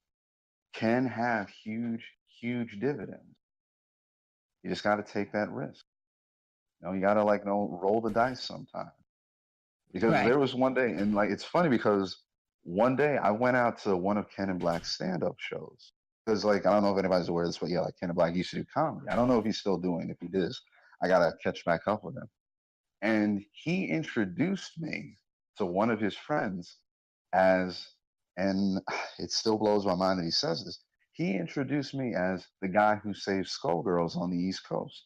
can have huge, huge dividends. You just got to take that risk. You got to roll the dice sometimes. Because there was one day, and it's funny because one day I went out to one of Ken and Black's stand-up shows. Because I don't know if anybody's aware of this, but yeah, Ken and Black used to do comedy. I don't know if he's still doing. If he is, I gotta catch back up with him. And he introduced me to one of his friends as, and it still blows my mind that he says this. He introduced me as the guy who saves Skullgirls on the East Coast.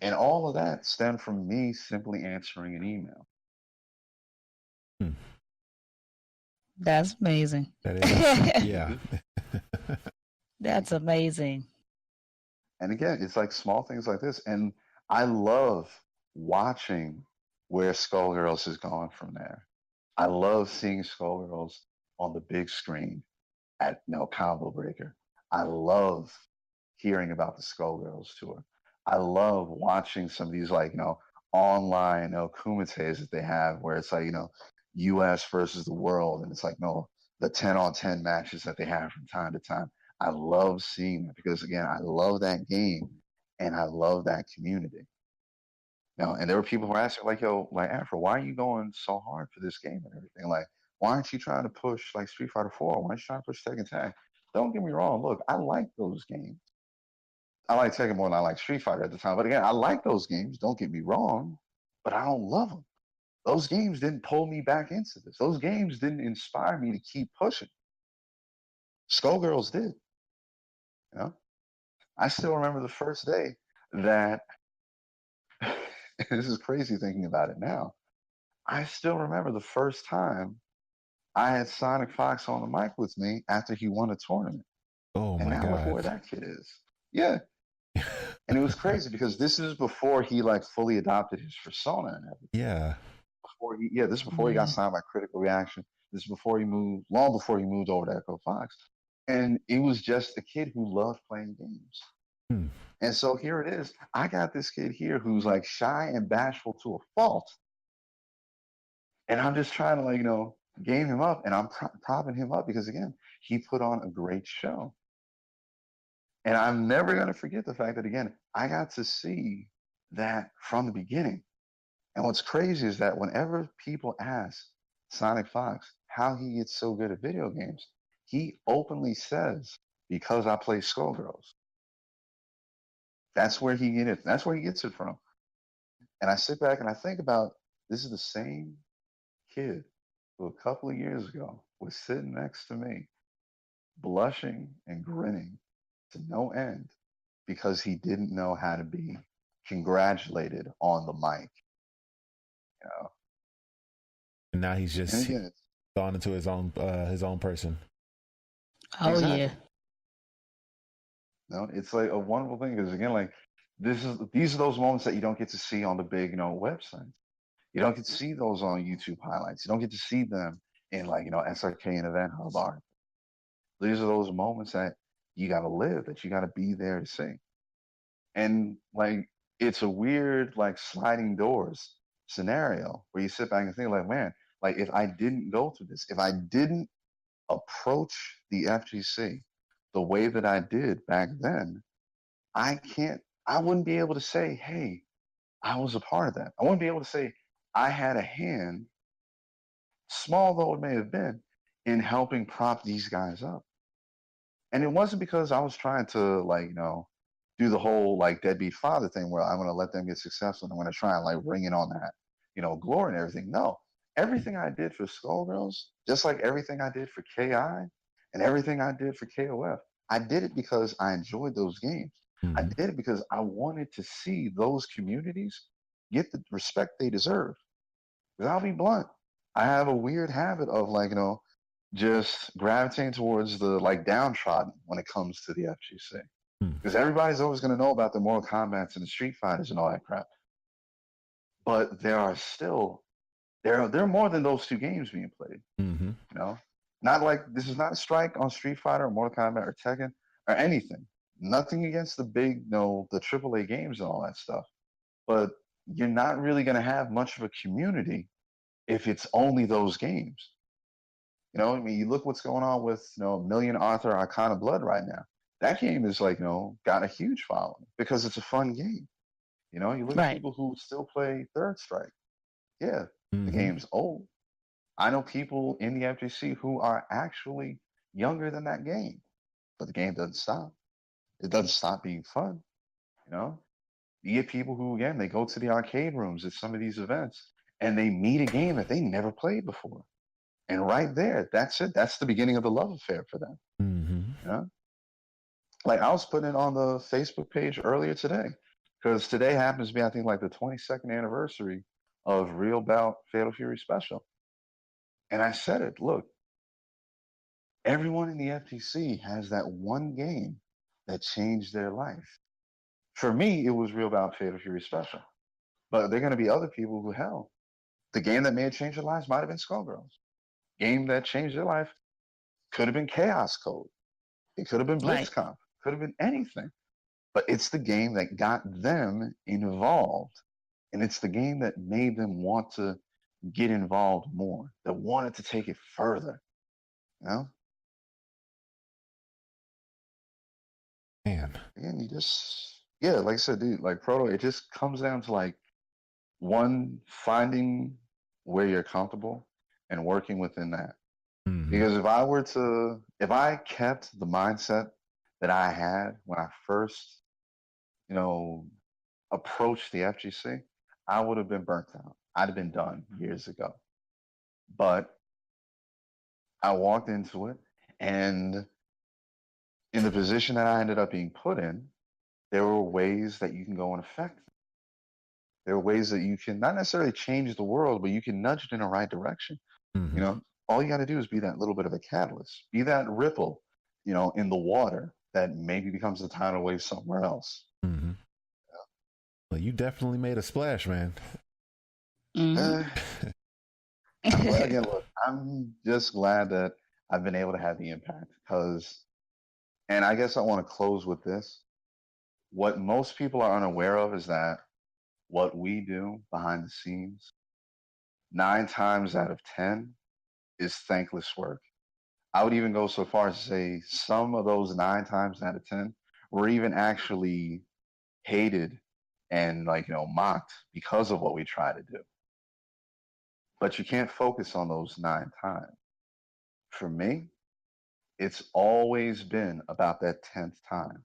And all of that stemmed from me simply answering an email. That's amazing. That is, yeah. That's amazing. And again, it's like small things like this. And I love watching where Skullgirls is going from there. I love seeing Skullgirls on the big screen at Combo Breaker. I love hearing about the Skullgirls tour. I love watching some of these online kumites that they have where it's US versus the world, and it's the 10-on-10 matches that they have from time to time. I love seeing that because again, I love that game and I love that community. And there were people who were asking Aphro, why are you going so hard for this game and everything? Why aren't you trying to push Street Fighter 4? Why aren't you trying to push Tekken Tag? Don't get me wrong. Look, I like those games. I like Tekken more than I like Street Fighter at the time. But again, I like those games. Don't get me wrong. But I don't love them. Those games didn't pull me back into this. Those games didn't inspire me to keep pushing. Skullgirls did. I still remember the first day that this is crazy thinking about it now. I still remember the first time I had Sonic Fox on the mic with me after he won a tournament. Oh And my now look God. where that kid is. Yeah. And it was crazy because this is before he like fully adopted his persona and everything. Yeah. This is before he got signed by Critical Reaction. This is before he moved, long before he moved over to Echo Fox. And it was just a kid who loved playing games. Hmm. And so here it is. I got this kid here who's like shy and bashful to a fault. And I'm just trying to like, game him up, and I'm propping him up because again, he put on a great show. And I'm never going to forget the fact that again, I got to see that from the beginning. And what's crazy is that whenever people ask Sonic Fox how he gets so good at video games, he openly says, because I play Skullgirls. That's where he gets it. That's where he gets it from. And I sit back and I think about this is the same kid who a couple of years ago was sitting next to me, blushing and grinning to no end because he didn't know how to be congratulated on the mic. And now he's And just again, gone into his own person. Oh exactly. yeah. It's like a wonderful thing because again, like these are those moments that you don't get to see on the big, websites. You don't get to see those on YouTube highlights. You don't get to see them in like, SRK and Event Hub art. These are those moments that you got to live, that you got to be there to see. And like, it's a weird, like, sliding doors scenario where you sit back and think, like, man, like, if I didn't go through this, if I didn't approach the FGC the way that I did back then, I wouldn't be able to say, hey, I was a part of that. I wouldn't be able to say I had a hand, small though it may have been, in helping prop these guys up. And it wasn't because I was trying to like, do the whole like deadbeat father thing where I'm going to let them get successful and I'm going to try and like ring in on that, glory and everything. No, everything I did for Skullgirls, just like everything I did for KI and everything I did for KOF, I did it because I enjoyed those games. I did it because I wanted to see those communities get the respect they deserve. Because I'll be blunt, I have a weird habit of like, just gravitating towards the like downtrodden when it comes to the FGC. Because everybody's always going to know about the Mortal Kombats and the Street Fighters and all that crap. But there are still, there are more than those two games being played. Not like, this is not a strike on Street Fighter or Mortal Kombat or Tekken or anything. Nothing against the big, the AAA games and all that stuff. But you're not really going to have much of a community if it's only those games. I mean, you look what's going on with, Million Arthur Icon of Blood right now. That game is like, got a huge following because it's a fun game. You look at people who still play Third Strike. Yeah, the game's old. I know people in the FGC who are actually younger than that game, but the game doesn't stop. It doesn't stop being fun. You get people who, again, they go to the arcade rooms at some of these events and they meet a game that they never played before. And right there, that's it. That's the beginning of the love affair for them. Like I was putting it on the Facebook page earlier today because today happens to be, I think, like the 22nd anniversary of Real Bout Fatal Fury Special. And I said it, look, everyone in the FTC has that one game that changed their life. For me, it was Real Bout Fatal Fury Special. But there are going to be other people who, hell, the game that may have changed their lives might have been Skullgirls. Game that changed their life could have been Chaos Code. It could have been BlitzConf. Could have been anything. But it's the game that got them involved. And it's the game that made them want to get involved more, that wanted to take it further. Man. Again, like I said, dude, like Proto, it just comes down to like one, finding where you're comfortable and working within that. Because if I kept the mindset that I had when I first, approached the FGC, I would have been burnt out. I'd have been done years ago. But I walked into it, and in the position that I ended up being put in, there were ways that you can go and affect. There are ways that you can not necessarily change the world, but you can nudge it in the right direction. all you got to do is be that little bit of a catalyst, be that ripple, in the water that maybe becomes a tidal wave somewhere else. Mm-hmm. Well, you definitely made a splash, man. Mm-hmm. Again, look, I'm just glad that I've been able to have the impact and I guess I want to close with this. What most people are unaware of is that what we do behind the scenes, 9 times out of 10, is thankless work. I would even go so far as to say some of those 9 times out of 10 were even actually hated and mocked because of what we try to do. But you can't focus on those 9 times. For me, it's always been about that 10th time,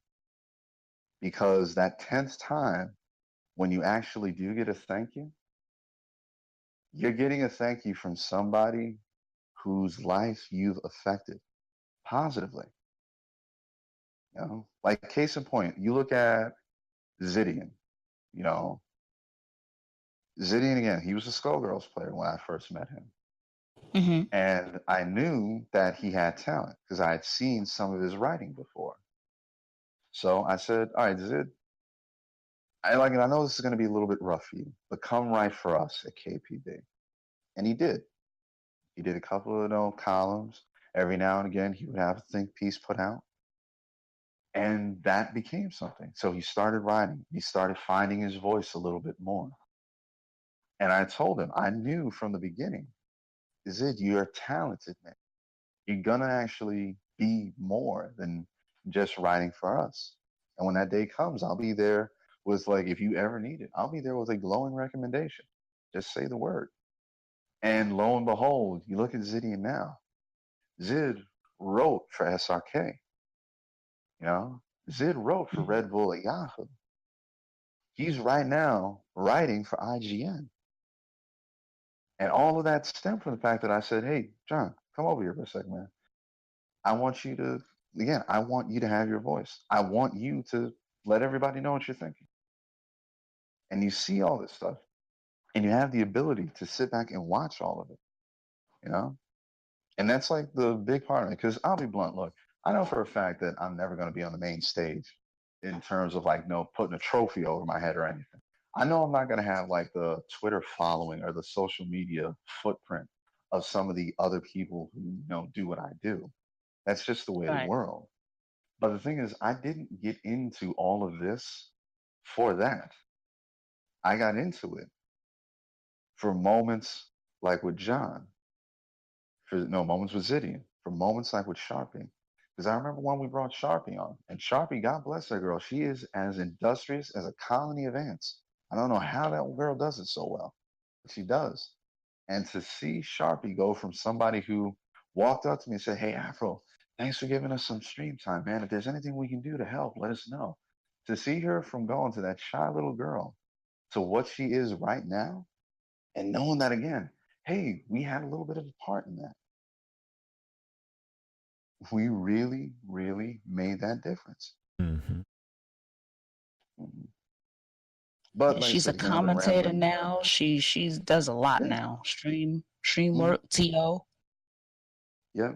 because that 10th time, when you actually do get a thank you, you're getting a thank you from somebody whose life you've affected positively. Like case in point, you look at Zidian. You know, Zidian again, he was a Skullgirls player when I first met him. Mm-hmm. And I knew that he had talent because I had seen some of his writing before. So I said, all right, Zid, I know this is going to be a little bit rough for you, but come write for us at KPB. And he did. He did a couple of columns. Every now and again, he would have a think piece put out. And that became something. So he started writing. He started finding his voice a little bit more. And I told him, I knew from the beginning, Zid, you're talented, man. You're going to actually be more than just writing for us. And when that day comes, I'll be there with, if you ever need it, I'll be there with a glowing recommendation. Just say the word. And lo and behold, you look at Zidian now. Zid wrote for SRK. Zid wrote for Red Bull at Yahoo. He's right now writing for IGN. And all of that stemmed from the fact that I said, hey, John, come over here for a second, man. I want you to have your voice. I want you to let everybody know what you're thinking. And you see all this stuff, and you have the ability to sit back and watch all of it, And that's the big part of it. Because I'll be blunt, look, I know for a fact that I'm never going to be on the main stage in terms of putting a trophy over my head or anything. I know I'm not going to have the Twitter following or the social media footprint of some of the other people who do what I do. That's just the way of the world. But the thing is, I didn't get into all of this for that. I got into it for moments like with John, moments with Zidian, for moments like with Sharpie. Because I remember when we brought Sharpie on, and Sharpie, God bless that girl, she is as industrious as a colony of ants. I don't know how that girl does it so well, but she does. And to see Sharpie go from somebody who walked up to me and said, hey, Aphro, thanks for giving us some stream time, man. If there's anything we can do to help, let us know. To see her from going to that shy little girl to what she is right now, and knowing that again, hey, we had a little bit of a part in that. We really, really made that difference. Mm-hmm. Mm-hmm. But she's a commentator now. She does a lot now. Stream work, TO. Yeah.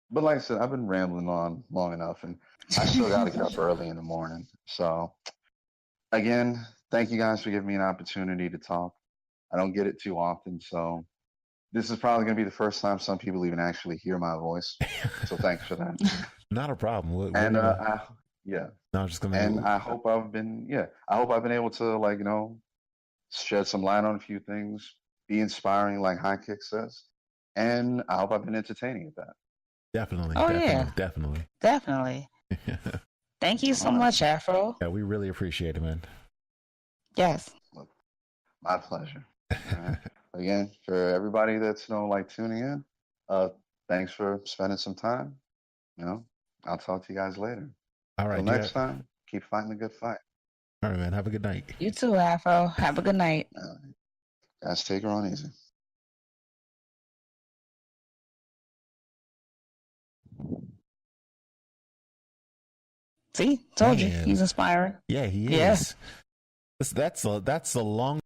But like I said, I've been rambling on long enough, and I still got to get up early in the morning. So again, thank you guys for giving me an opportunity to talk. I don't get it too often, so this is probably going to be the first time some people even actually hear my voice. So thanks for that. Not a problem. And No, I'm just gonna. And I hope I've been able to shed some light on a few things, be inspiring, like High Kick says, and I hope I've been entertaining at that. Definitely. Oh definitely. Thank you so much, Aphro. Yeah, we really appreciate it, man. Yes. Look, my pleasure. Right. Again, for everybody that's tuning in, thanks for spending some time. I'll talk to you guys later. All right. Till next time, keep fighting the good fight. All right, man. Have a good night. You too, Aphro. Have a good night. Guys, take her on easy. See, told you, he's inspiring. Yeah, he is. That's a long